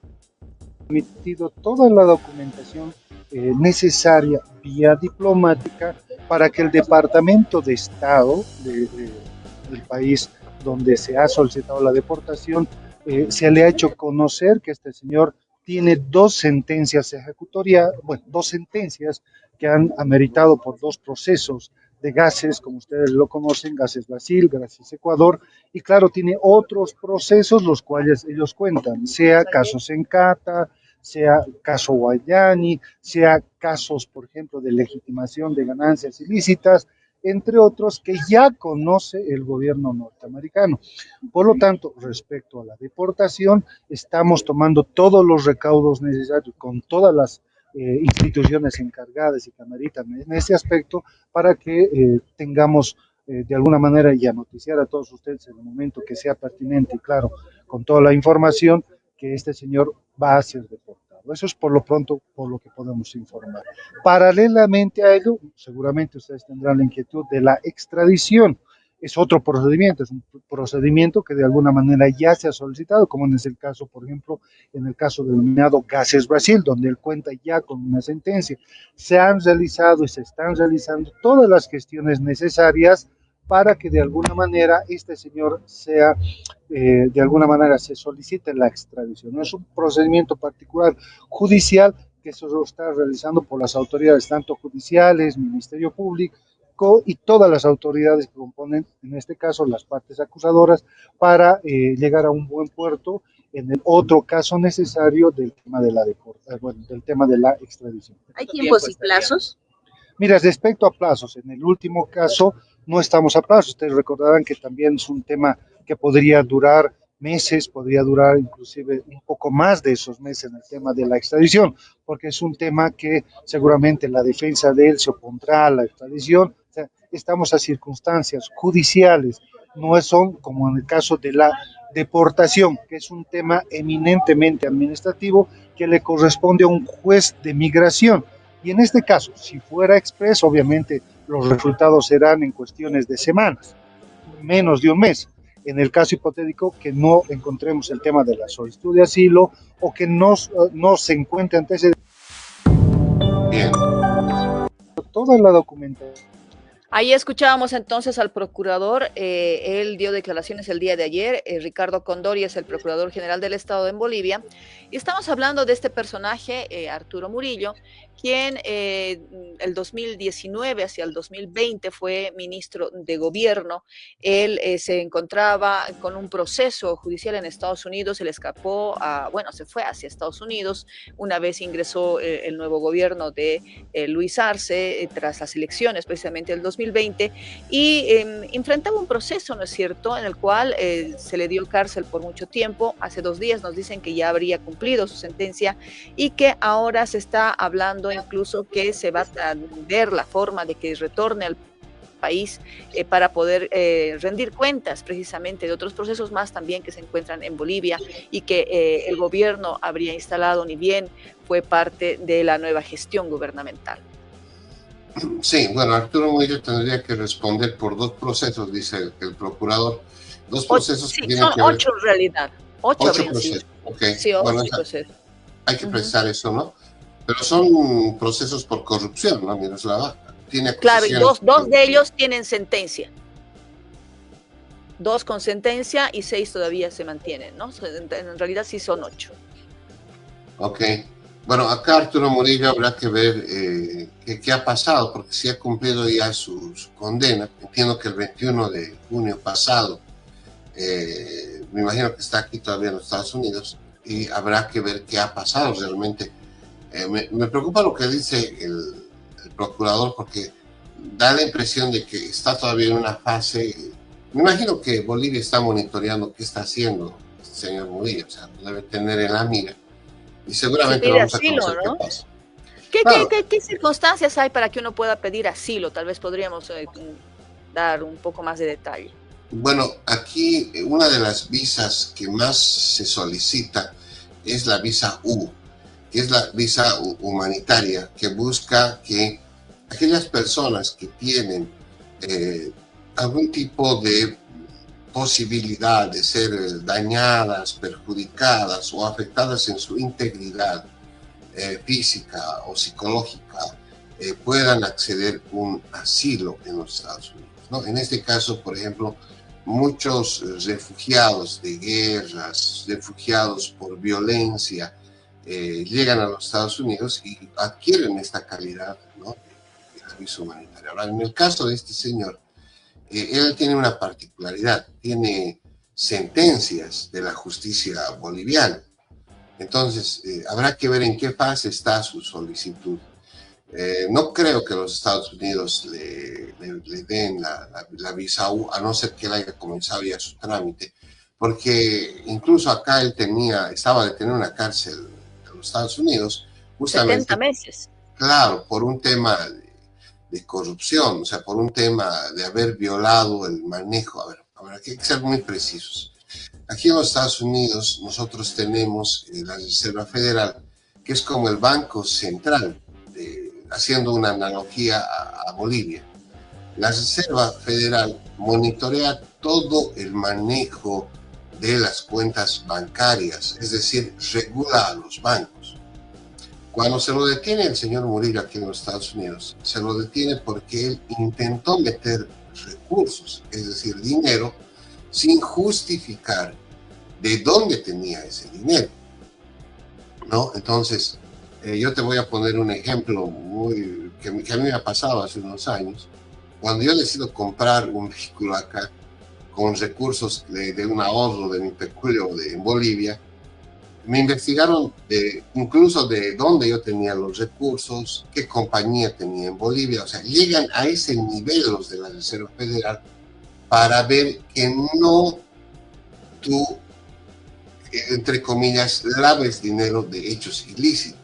Emitido toda la documentación necesaria vía diplomática para que el Departamento de Estado del país donde se ha solicitado la deportación se le ha hecho conocer que este señor tiene 2 sentencias ejecutorias, bueno, 2 sentencias que han ameritado por 2 procesos de gases, como ustedes lo conocen, Gases Brasil, Gases Ecuador, y claro, tiene otros procesos los cuales ellos cuentan, sea casos en Cata, sea caso Guayani, sea casos, por ejemplo, de legitimación de ganancias ilícitas, entre otros que ya conoce el gobierno norteamericano. Por lo tanto, respecto a la deportación, estamos tomando todos los recaudos necesarios con todas las instituciones encargadas y que ameritan en ese aspecto para que tengamos de alguna manera ya noticiar a todos ustedes en el momento que sea pertinente y claro, con toda la información que este señor va a ser deportado. Eso es por lo pronto por lo que podemos informar. Paralelamente a ello, seguramente ustedes tendrán la inquietud de la extradición. Es otro procedimiento, es un procedimiento que de alguna manera ya se ha solicitado, como en el caso, por ejemplo, en el caso denominado Gases Brasil, donde él cuenta ya con una sentencia. Se han realizado y se están realizando todas las gestiones necesarias para que de alguna manera este señor sea, de alguna manera se solicite la extradición. No es un procedimiento particular judicial que se lo está realizando por las autoridades, tanto judiciales, Ministerio Público y todas las autoridades que componen, en este caso, las partes acusadoras, para llegar a un buen puerto en el otro caso necesario del tema de la del tema de la extradición. ¿Hay tiempos y plazos? Mira, respecto a plazos, en el último caso no estamos a plazos. Ustedes recordarán que también es un tema que podría durar meses, podría durar inclusive un poco más de esos meses en el tema de la extradición, porque es un tema que seguramente la defensa de él se opondrá a la extradición. O sea, estamos a circunstancias judiciales, no son como en el caso de la deportación, que es un tema eminentemente administrativo que le corresponde a un juez de migración. Y en este caso, si fuera expreso, obviamente los resultados serán en cuestiones de semanas, menos de un mes. En el caso hipotético que no encontremos el tema de la solicitud de asilo o que no se encuentre antecedentes. Bien. Toda la documentación. Ahí escuchábamos entonces al procurador, él dio declaraciones el día de ayer, Ricardo Condori es el procurador general del Estado en Bolivia, y estamos hablando de este personaje, Arturo Murillo, quien el 2019 hacia el 2020 fue ministro de Gobierno. Él se encontraba con un proceso judicial en Estados Unidos, él escapó, se fue hacia Estados Unidos una vez ingresó el nuevo gobierno de Luis Arce tras las elecciones precisamente del 2020 y enfrentaba un proceso, ¿no es cierto?, en el cual se le dio cárcel por mucho tiempo. Hace 2 días nos dicen que ya habría cumplido su sentencia y que ahora se está hablando incluso que se va a ver la forma de que retorne al país para poder rendir cuentas precisamente de otros procesos más también que se encuentran en Bolivia y que el gobierno habría instalado, ni bien fue parte de la nueva gestión gubernamental. Sí, bueno, Arturo Murillo tendría que responder por 2 procesos, dice el procurador. 2 procesos sí, que tienen son que ver. 8 en realidad. 8 procesos, ok. Sí, 8 bueno, procesos. hay que precisar eso, ¿no? Pero son procesos por corrupción, ¿no, Miroslava? Tiene Claro, y acusaciones. dos de ellos tienen sentencia. 2 con sentencia y 6 todavía se mantienen, ¿no? En realidad sí son 8. Ok. Bueno, acá Arturo Murillo habrá que ver qué ha pasado, porque si ha cumplido ya su condena. Entiendo que el 21 de junio pasado, me imagino que está aquí todavía en los Estados Unidos, y habrá que ver qué ha pasado realmente. Me preocupa lo que dice el procurador, porque da la impresión de que está todavía en una fase. Me imagino que Bolivia está monitoreando qué está haciendo el señor Murillo, o sea, lo debe tener en la mira, y seguramente vamos a conocer qué pasa. ¿Qué circunstancias hay para que uno pueda pedir asilo? Tal vez podríamos dar un poco más de detalle. Bueno, aquí una de las visas que más se solicita es la visa U, que es la visa humanitaria, que busca que aquellas personas que tienen algún tipo de posibilidad de ser dañadas, perjudicadas o afectadas en su integridad física o psicológica, puedan acceder a un asilo en los Estados Unidos, ¿no? En este caso, por ejemplo, muchos refugiados de guerras, refugiados por violencia, llegan a los Estados Unidos y adquieren esta calidad, ¿no?, de la visa humanitaria. Ahora, en el caso de este señor, él tiene una particularidad, tiene sentencias de la justicia boliviana. Entonces, habrá que ver en qué fase está su solicitud. No creo que los Estados Unidos le den la visa U, a no ser que él haya comenzado ya su trámite, porque incluso acá él estaba detenido en una cárcel de los Estados Unidos, justamente 70 meses. Claro, por un tema de corrupción, o sea, por un tema de haber violado el manejo. A ver, hay que ser muy precisos. Aquí en los Estados Unidos nosotros tenemos la Reserva Federal, que es como el Banco Central, haciendo una analogía a Bolivia. La Reserva Federal monitorea todo el manejo de las cuentas bancarias, es decir, regula a los bancos. Cuando se lo detiene el señor Murillo aquí en los Estados Unidos, se lo detiene porque él intentó meter recursos, es decir, dinero, sin justificar de dónde tenía ese dinero, ¿no? Entonces, yo te voy a poner un ejemplo que a mí me ha pasado hace unos años. Cuando yo decido comprar un vehículo acá, con recursos de un ahorro de mi peculio en Bolivia, me investigaron incluso de dónde yo tenía los recursos, qué compañía tenía en Bolivia. O sea, llegan a ese nivel los de la Reserva Federal para ver que no tú, entre comillas, laves dinero de hechos ilícitos.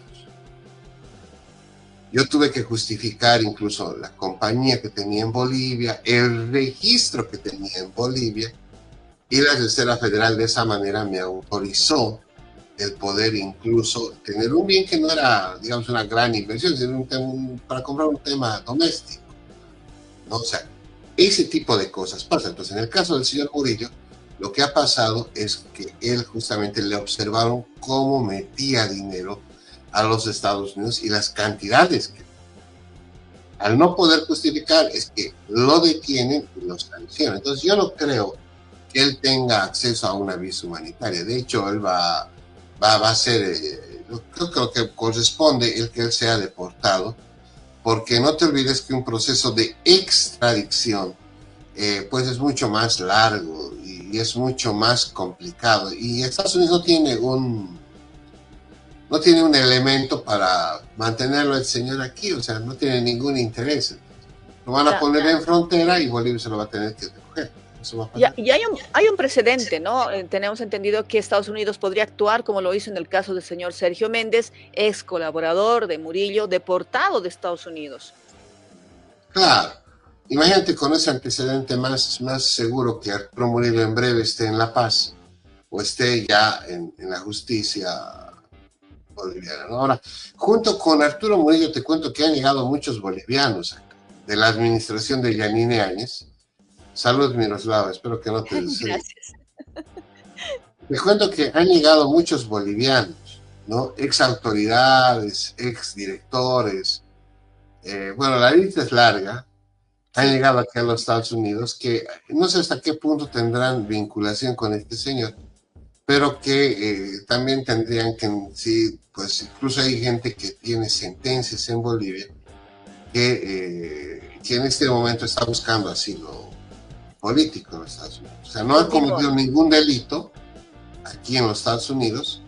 Yo tuve que justificar incluso la compañía que tenía en Bolivia, el registro que tenía en Bolivia, y la Reserva Federal de esa manera me autorizó el poder incluso tener un bien que no era, digamos, una gran inversión, sino para comprar un tema doméstico, ¿no? O sea, ese tipo de cosas pasan. Entonces, en el caso del señor Murillo, lo que ha pasado es que él justamente le observaron cómo metía dinero a los Estados Unidos y las cantidades que, al no poder justificar, es que lo detienen y lo sancionan. Entonces, yo no creo que él tenga acceso a una visa humanitaria. De hecho, él va a ser, creo que lo que corresponde es que él sea deportado, porque no te olvides que un proceso de extradición pues es mucho más largo y es mucho más complicado, y Estados Unidos no tiene un elemento para mantenerlo el señor aquí, o sea, no tiene ningún interés. Lo van a poner en frontera y Bolivia se lo va a tener que recoger. Y hay un precedente, ¿no? Tenemos entendido que Estados Unidos podría actuar como lo hizo en el caso del señor Sergio Méndez, ex colaborador de Murillo, deportado de Estados Unidos. Claro. Imagínate con ese antecedente más seguro que Arturo Murillo en breve esté en La Paz o esté ya en la justicia boliviana, ¿no? Ahora, junto con Arturo Murillo te cuento que han llegado muchos bolivianos acá, de la administración de Yanine Áñez. Salud, Miroslava, espero que no te desee. Gracias. Te cuento que han llegado muchos bolivianos ¿no? Ex autoridades, ex directores. Bueno, la lista es larga. Han llegado aquí a los Estados Unidos que no sé hasta qué punto tendrán vinculación con este señor, pero que también tendrían que, sí, pues incluso hay gente que tiene sentencias en Bolivia que en este momento está buscando asilo político en los Estados Unidos. O sea, no han cometido ningún delito aquí en los Estados Unidos,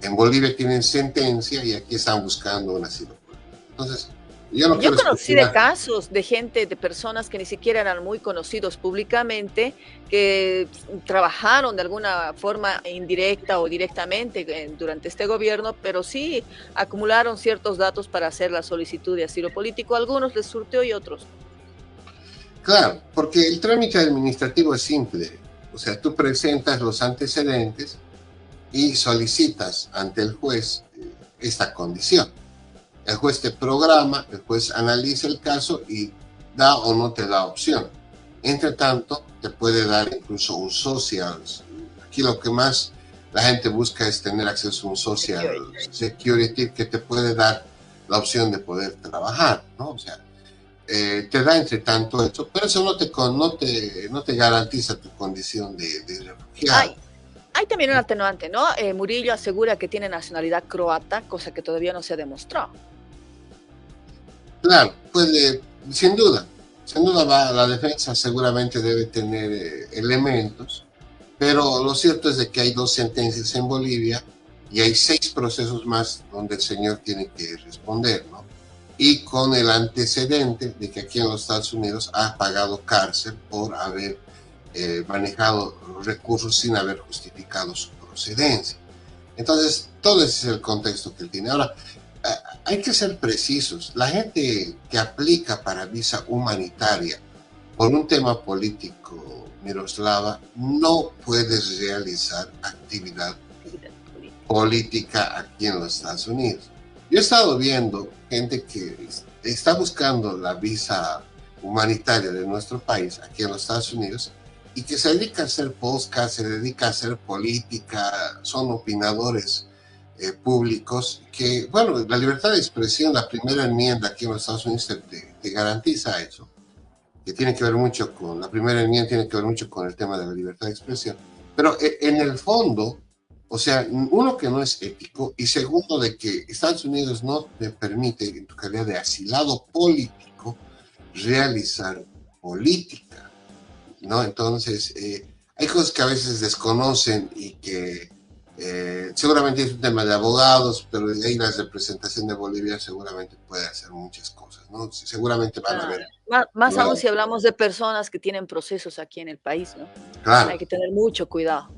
en Bolivia tienen sentencia y aquí están buscando un asilo político. Entonces, yo conocí de casos de gente, de personas que ni siquiera eran muy conocidos públicamente, que trabajaron de alguna forma indirecta o directamente durante este gobierno, pero sí acumularon ciertos datos para hacer la solicitud de asilo político. A algunos les surtió y otros. Claro, porque el trámite administrativo es simple. O sea, tú presentas los antecedentes y solicitas ante el juez esta condición. El juez te programa, el juez analiza el caso y da o no te da opción. Entre tanto, te puede dar incluso un social. Aquí lo que más la gente busca es tener acceso a un social security que te puede dar la opción de poder trabajar, ¿no? O sea, te da entre tanto eso, pero eso no te garantiza tu condición de refugiado. Hay también un atenuante, ¿no? Murillo asegura que tiene nacionalidad croata, cosa que todavía no se ha demostrado. Claro, pues sin duda la defensa seguramente debe tener elementos, pero lo cierto es de que hay 2 sentencias en Bolivia y hay 6 procesos más donde el señor tiene que responder, ¿no? Y con el antecedente de que aquí en los Estados Unidos ha pagado cárcel por haber manejado los recursos sin haber justificado su procedencia. Entonces, todo ese es el contexto que él tiene. Ahora, hay que ser precisos. La gente que aplica para visa humanitaria por un tema político, Miroslava, no puede realizar actividad política aquí en los Estados Unidos. Yo he estado viendo gente que está buscando la visa humanitaria de nuestro país aquí en los Estados Unidos y que se dedica a hacer podcast, se dedica a hacer política, son opinadores públicos, que, bueno, la libertad de expresión, la primera enmienda aquí en los Estados Unidos te garantiza eso, que tiene que ver mucho con, la primera enmienda tiene que ver mucho con el tema de la libertad de expresión, pero en el fondo, o sea, uno que no es ético, y segundo de que Estados Unidos no te permite, en tu calidad de asilado político, realizar política, ¿no? Entonces, hay cosas que a veces desconocen y que seguramente es un tema de abogados, pero ahí la representación de Bolivia seguramente puede hacer muchas cosas, ¿no? Seguramente van a ver. Más aún si hablamos de personas que tienen procesos aquí en el país, ¿no? Claro. Hay que tener mucho cuidado.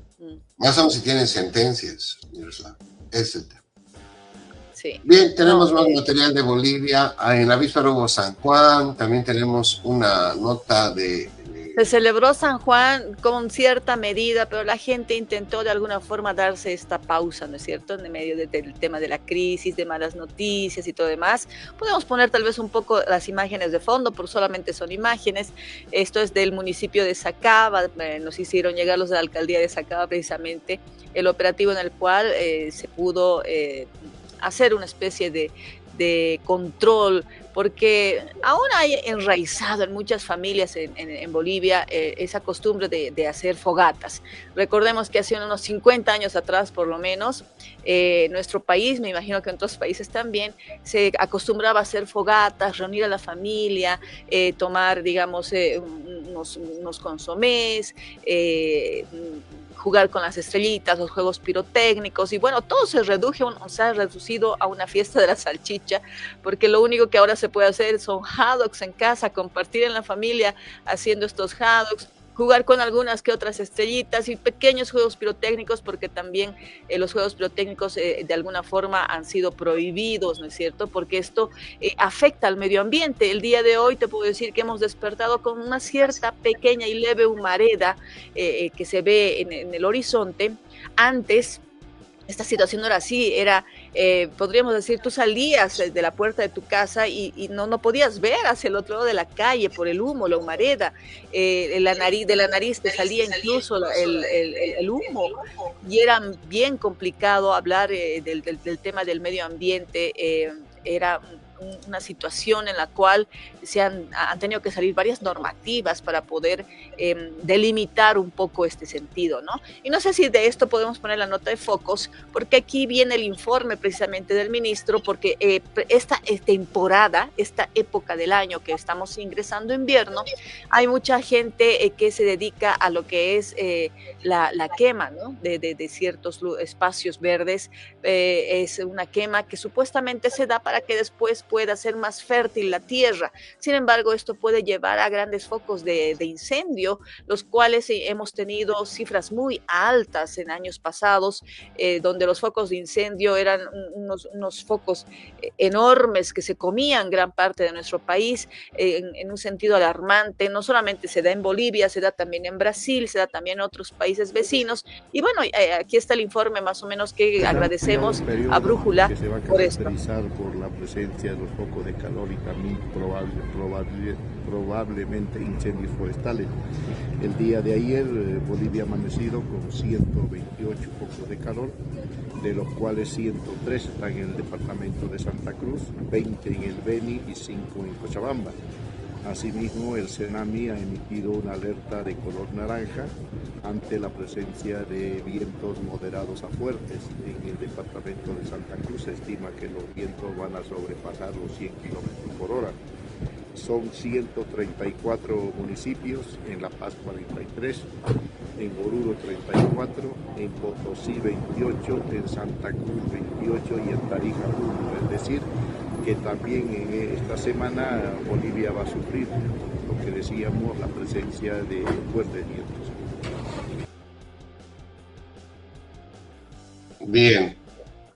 Más aún si tienen sentencias, Miroslava. Es el tema. Sí. Bien, tenemos más material de Bolivia. En la víspera hubo San Juan, también tenemos una nota de... Se celebró San Juan con cierta medida, pero la gente intentó de alguna forma darse esta pausa, ¿no es cierto? En medio del tema de la crisis, de malas noticias y todo demás. Podemos poner tal vez un poco las imágenes de fondo, porque solamente son imágenes. Esto es del municipio de Sacaba, nos hicieron llegar los de la alcaldía de Sacaba precisamente el operativo en el cual se pudo hacer una especie de control, porque aún hay enraizado en muchas familias en Bolivia esa costumbre de hacer fogatas. Recordemos que hace unos 50 años atrás, por lo menos, nuestro país, me imagino que en otros países también, se acostumbraba a hacer fogatas, reunir a la familia, tomar, digamos, unos consomés, jugar con las estrellitas, los juegos pirotécnicos, y bueno, todo se ha reducido a una fiesta de la salchicha, porque lo único que ahora se puede hacer son hot dogs en casa, compartir en la familia haciendo estos hot dogs, jugar con algunas que otras estrellitas y pequeños juegos pirotécnicos, porque también los juegos pirotécnicos de alguna forma han sido prohibidos, ¿no es cierto? Porque esto afecta al medio ambiente. El día de hoy te puedo decir que hemos despertado con una cierta pequeña y leve humareda que se ve en el horizonte. Antes esta situación no era así, podríamos decir, tú salías de la puerta de tu casa y no podías ver hacia el otro lado de la calle por el humo, la humareda, de la nariz te salía incluso el humo, y era bien complicado hablar del tema del medio ambiente. Era una situación en la cual han tenido que salir varias normativas para poder delimitar un poco este sentido, ¿no? Y no sé si de esto podemos poner la nota de focos, porque aquí viene el informe precisamente del ministro, porque esta temporada, esta época del año que estamos ingresando invierno, hay mucha gente que se dedica a lo que es la quema, ¿no? de ciertos espacios verdes. Es una quema que supuestamente se da para que después pueda ser más fértil la tierra. Sin embargo, esto puede llevar a grandes focos de incendio, los cuales hemos tenido cifras muy altas en años pasados, donde los focos de incendio eran unos focos enormes que se comían gran parte de nuestro país, en un sentido alarmante. No solamente se da en Bolivia, se da también en Brasil, se da también en otros países vecinos. Y bueno, aquí está el informe más o menos que agradecemos a Brújula que se va a por esto. Por la presencia de los focos de calor y también probablemente incendios forestales. El día de ayer Bolivia ha amanecido con 128 focos de calor, de los cuales 103 están en el departamento de Santa Cruz, 20 en el Beni y 5 en Cochabamba. Asimismo, el CENAMI ha emitido una alerta de color naranja ante la presencia de vientos moderados a fuertes. En el departamento de Santa Cruz se estima que los vientos van a sobrepasar los 100 kilómetros por hora. Son 134 municipios, en La Paz 43, en Oruro 34, en Potosí 28, en Santa Cruz 28 y en Tarija 1, es decir, que también en esta semana Bolivia va a sufrir lo que decíamos, la presencia de fuertes vientos. Bien,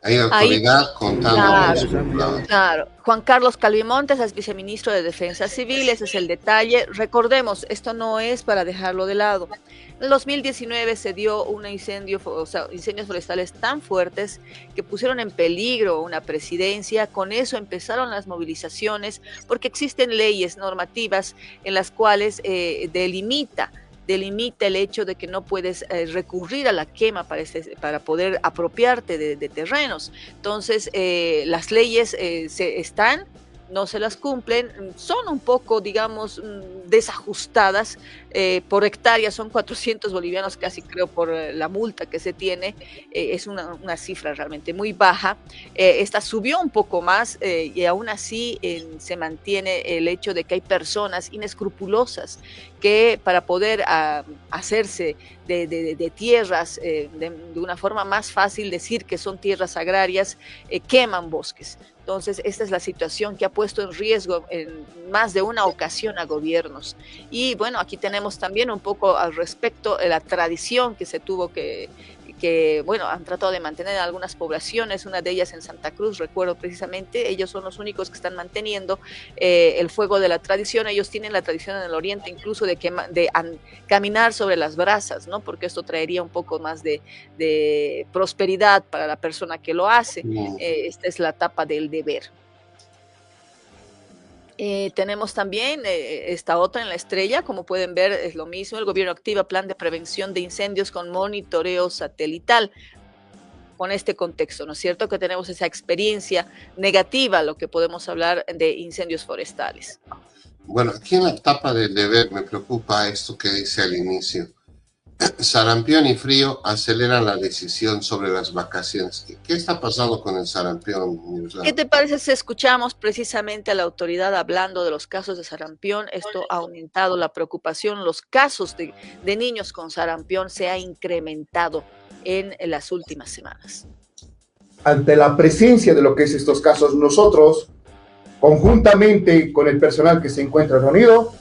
hay autoridad contando. Claro. Juan Carlos Calvimontes es viceministro de Defensa Civil, ese es el detalle. Recordemos, esto no es para dejarlo de lado. En el 2019 se dio un incendios forestales tan fuertes que pusieron en peligro una presidencia. Con eso empezaron las movilizaciones, porque existen leyes normativas en las cuales delimita el hecho de que no puedes recurrir a la quema para poder apropiarte de terrenos. Entonces, las leyes no se las cumplen, son un poco, digamos, desajustadas por hectárea, son 400 bolivianos casi, creo, por la multa que se tiene. Es una cifra realmente muy baja. Esta subió un poco más y aún así se mantiene el hecho de que hay personas inescrupulosas que para poder hacerse de tierras de una forma más fácil, decir que son tierras agrarias, queman bosques. Entonces, esta es la situación que ha puesto en riesgo en más de una ocasión a gobiernos. Y bueno, aquí tenemos también un poco al respecto de la tradición que se tuvo que bueno, han tratado de mantener en algunas poblaciones, una de ellas en Santa Cruz, recuerdo precisamente, ellos son los únicos que están manteniendo el fuego de la tradición. Ellos tienen la tradición en el oriente incluso de caminar sobre las brasas, ¿no? Porque esto traería un poco más de prosperidad para la persona que lo hace. Esta es la etapa del deber. Tenemos también esta otra en la estrella, como pueden ver es lo mismo. El gobierno activa plan de prevención de incendios con monitoreo satelital, con este contexto, ¿no es cierto? Que tenemos esa experiencia negativa, lo que podemos hablar de incendios forestales. Bueno, aquí en la etapa del deber me preocupa esto que dice al inicio. Sarampión y frío aceleran la decisión sobre las vacaciones. ¿Qué está pasando con el sarampión, Miroslava? ¿Qué te parece si escuchamos precisamente a la autoridad hablando de los casos de sarampión? Esto ha aumentado la preocupación. Los casos de niños con sarampión se ha incrementado en las últimas semanas. Ante la presencia de lo que es estos casos, nosotros, conjuntamente con el personal que se encuentra reunido,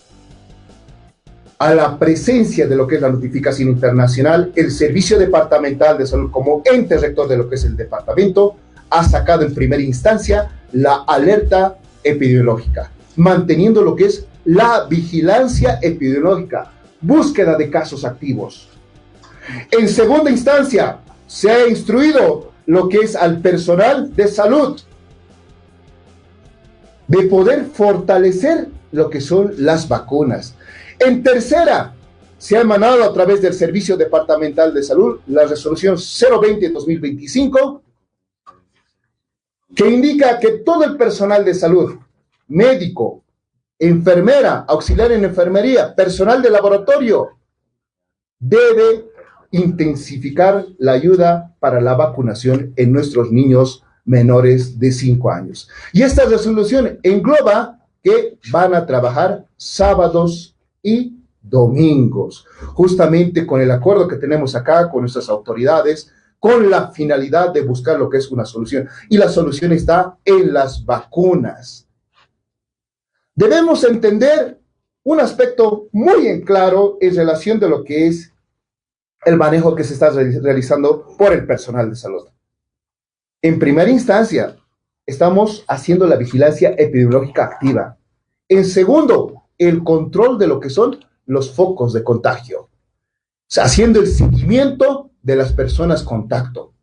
a la presencia de lo que es la notificación internacional, el Servicio Departamental de Salud, como ente rector de lo que es el departamento, ha sacado en primera instancia la alerta epidemiológica, manteniendo lo que es la vigilancia epidemiológica, búsqueda de casos activos. En segunda instancia, se ha instruido lo que es al personal de salud, de poder fortalecer lo que son las vacunas. En tercera, se ha emanado a través del Servicio Departamental de Salud la resolución 020-2025, que indica que todo el personal de salud, médico, enfermera, auxiliar en enfermería, personal de laboratorio, debe intensificar la ayuda para la vacunación en nuestros niños menores de 5 años. Y esta resolución engloba que van a trabajar sábados y domingos, justamente con el acuerdo que tenemos acá con nuestras autoridades, con la finalidad de buscar lo que es una solución. Y la solución está en las vacunas. Debemos entender un aspecto muy en claro en relación de lo que es el manejo que se está realizando por el personal de salud. En primera instancia, estamos haciendo la vigilancia epidemiológica activa. En segundo, el control de lo que son los focos de contagio. O sea, haciendo el seguimiento de las personas contacto.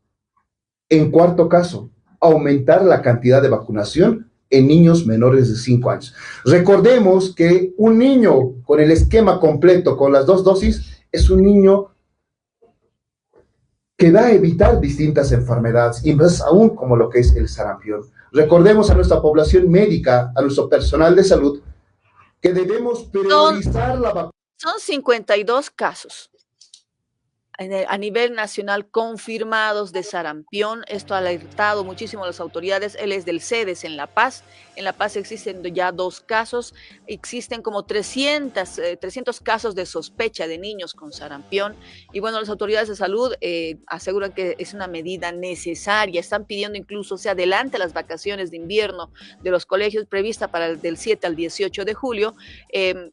En cuarto caso, aumentar la cantidad de vacunación en niños menores de 5 años. Recordemos que un niño con el esquema completo, con las 2 dosis, es un niño que va a evitar distintas enfermedades, y más aún como lo que es el sarampión. Recordemos a nuestra población médica, a nuestro personal de salud, que debemos priorizar la vacunación. Son 52 casos a nivel nacional confirmados de sarampión. Esto ha alertado muchísimo a las autoridades. Él es del CEDES en La Paz. En La Paz existen ya 2 casos. Existen como 300 casos de sospecha de niños con sarampión. Y bueno, las autoridades de salud aseguran que es una medida necesaria. Están pidiendo incluso se adelante las vacaciones de invierno de los colegios prevista para el del 7 al 18 de julio.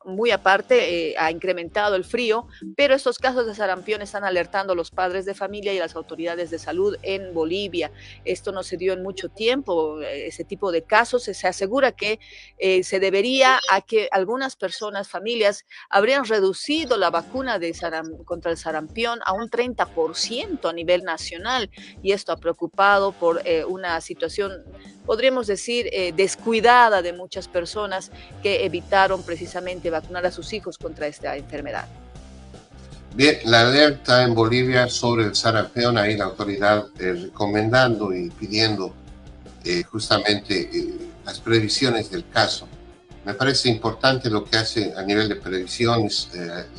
Muy aparte, ha incrementado el frío, pero estos casos de sarampión están alertando a los padres de familia y a las autoridades de salud en Bolivia. Esto no se dio en mucho tiempo, ese tipo de casos. Se asegura que se debería a que algunas personas, familias, habrían reducido la vacuna contra el sarampión a un 30% a nivel nacional, y esto ha preocupado por una situación, podríamos decir, descuidada de muchas personas que evitaron precisamente vacunar a sus hijos contra esta enfermedad. Bien, la alerta en Bolivia sobre el sarampión, ahí la autoridad recomendando y pidiendo justamente las previsiones del caso. Me parece importante lo que hace a nivel de previsiones,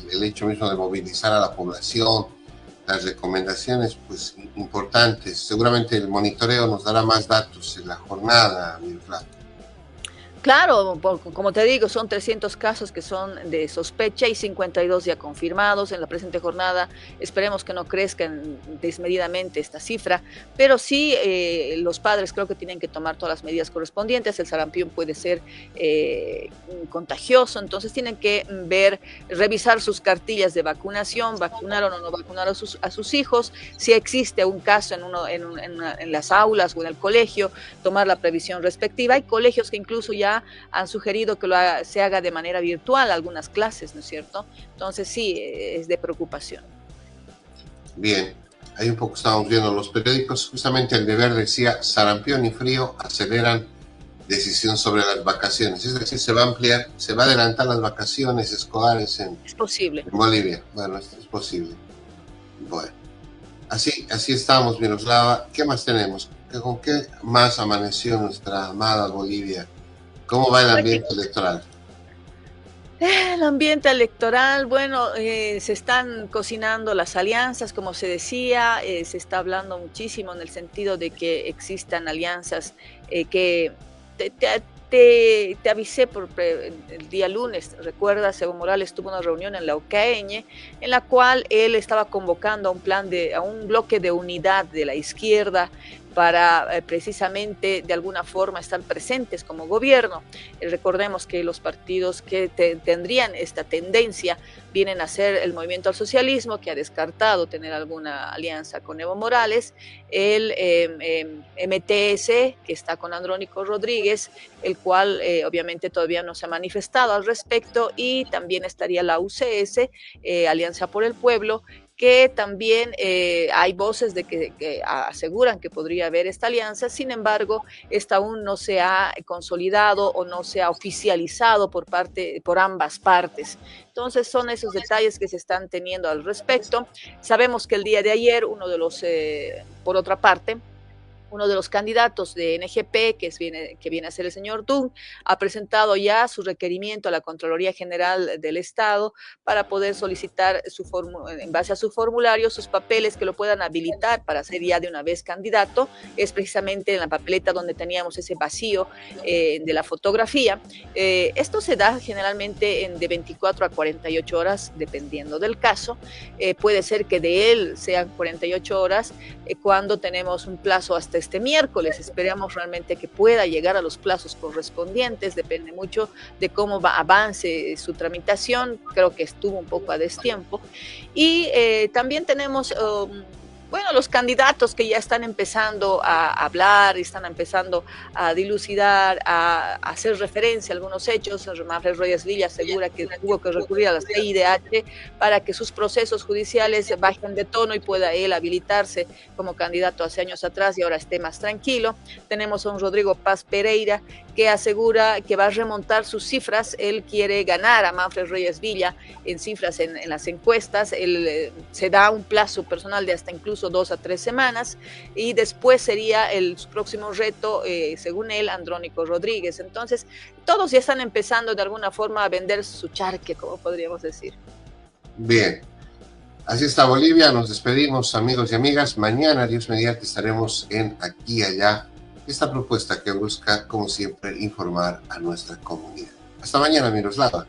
el hecho mismo de movilizar a la población, las recomendaciones pues importantes. Seguramente el monitoreo nos dará más datos en la jornada, Miroslava. Claro, como te digo, son 300 casos que son de sospecha y 52 ya confirmados. En la presente jornada esperemos que no crezcan desmedidamente esta cifra, pero sí los padres creo que tienen que tomar todas las medidas correspondientes. El sarampión puede ser contagioso, entonces tienen que revisar sus cartillas de vacunación, vacunar o no vacunar a sus hijos. Si existe un caso en las aulas o en el colegio, tomar la previsión respectiva. Hay colegios que incluso ya han sugerido que se haga de manera virtual algunas clases, ¿no es cierto? Entonces sí, es de preocupación. Bien, ahí un poco estábamos viendo los periódicos, justamente El Deber decía, sarampión y frío aceleran decisión sobre las vacaciones, es decir, se va a ampliar, se va a adelantar las vacaciones escolares en Bolivia. Bueno, esto es posible. Bueno, así estamos, Miroslava. ¿Qué más tenemos? ¿Con qué más amaneció nuestra amada Bolivia? ¿Cómo va el ambiente electoral? El ambiente electoral, bueno, se están cocinando las alianzas, como se decía, se está hablando muchísimo en el sentido de que existan alianzas que te avisé el día lunes. Recuerdas, Evo Morales tuvo una reunión en la UCAeñe en la cual él estaba convocando a un bloque de unidad de la izquierda para precisamente de alguna forma estar presentes como gobierno. Recordemos que los partidos que tendrían esta tendencia vienen a ser el Movimiento al Socialismo, que ha descartado tener alguna alianza con Evo Morales, el MTS, que está con Andrónico Rodríguez, el cual obviamente todavía no se ha manifestado al respecto, y también estaría la UCS, Alianza por el Pueblo, que también hay voces de que aseguran que podría haber esta alianza. Sin embargo, esta aún no se ha consolidado o no se ha oficializado por ambas partes. Entonces son esos detalles que se están teniendo al respecto. Sabemos que el día de ayer por otra parte, uno de los candidatos de NGP, que viene a ser el señor Dung, ha presentado ya su requerimiento a la Contraloría General del Estado para poder solicitar en base a su formulario sus papeles que lo puedan habilitar para ser ya de una vez candidato. Es precisamente en la papeleta donde teníamos ese vacío de la fotografía. Esto se da generalmente de 24 a 48 horas, dependiendo del caso. Puede ser que de él sean 48 horas cuando tenemos un plazo hasta este miércoles. Esperamos realmente que pueda llegar a los plazos correspondientes, depende mucho de cómo avance su tramitación. Creo que estuvo un poco a destiempo. Y también tenemos los candidatos que ya están empezando a hablar, están empezando a dilucidar, a hacer referencia a algunos hechos. Manfred Reyes Villa asegura que tuvo que recurrir a la CIDH para que sus procesos judiciales bajen de tono y pueda él habilitarse como candidato hace años atrás y ahora esté más tranquilo. Tenemos a un Rodrigo Paz Pereira que asegura que va a remontar sus cifras. Él quiere ganar a Manfred Reyes Villa en cifras en las encuestas. Él se da un plazo personal de hasta incluso 2 a 3 semanas y después sería su próximo reto, según él, Andrónico Rodríguez. Entonces, todos ya están empezando de alguna forma a vender su charque, como podríamos decir. Bien, así está Bolivia. Nos despedimos, amigos y amigas. Mañana, Dios mediante, estaremos en Aquí y Allá, esta propuesta que busca, como siempre, informar a nuestra comunidad. Hasta mañana, Miroslava.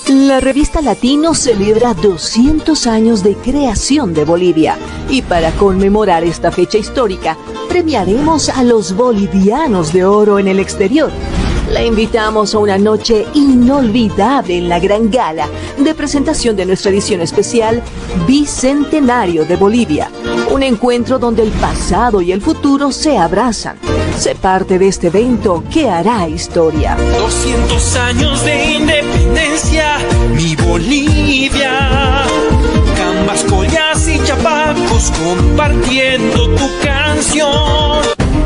La revista Latino celebra 200 años de creación de Bolivia y para conmemorar esta fecha histórica, premiaremos a los bolivianos de oro en el exterior. La invitamos a una noche inolvidable en la gran gala de presentación de nuestra edición especial Bicentenario de Bolivia. Un encuentro donde el pasado y el futuro se abrazan. Sé parte de este evento que hará historia. 200 años de independencia, mi Bolivia. Cambas, collas y chapacos compartiendo tu canción.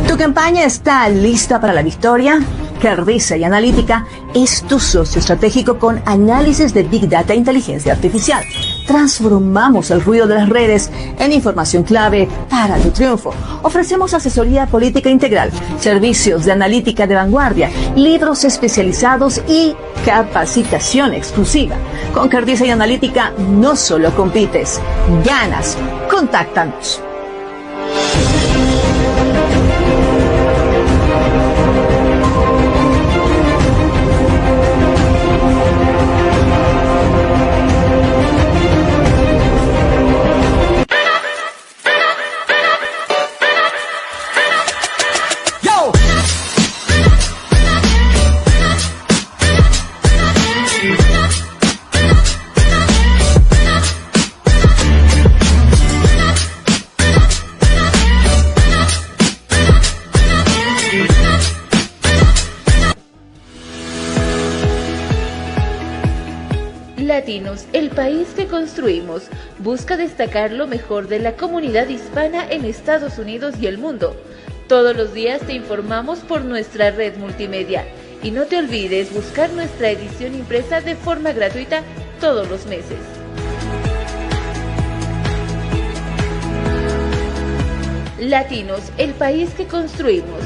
¿Tu campaña está lista para la victoria? Cardiza y Analítica es tu socio estratégico con análisis de Big Data e Inteligencia Artificial. Transformamos el ruido de las redes en información clave para tu triunfo. Ofrecemos asesoría política integral, servicios de analítica de vanguardia, libros especializados y capacitación exclusiva. Con Cardiza y Analítica no solo compites, ganas. Contáctanos. Latinos, el país que construimos, busca destacar lo mejor de la comunidad hispana en Estados Unidos y el mundo. Todos los días te informamos por nuestra red multimedia. Y no te olvides buscar nuestra edición impresa de forma gratuita todos los meses. Latinos, el país que construimos.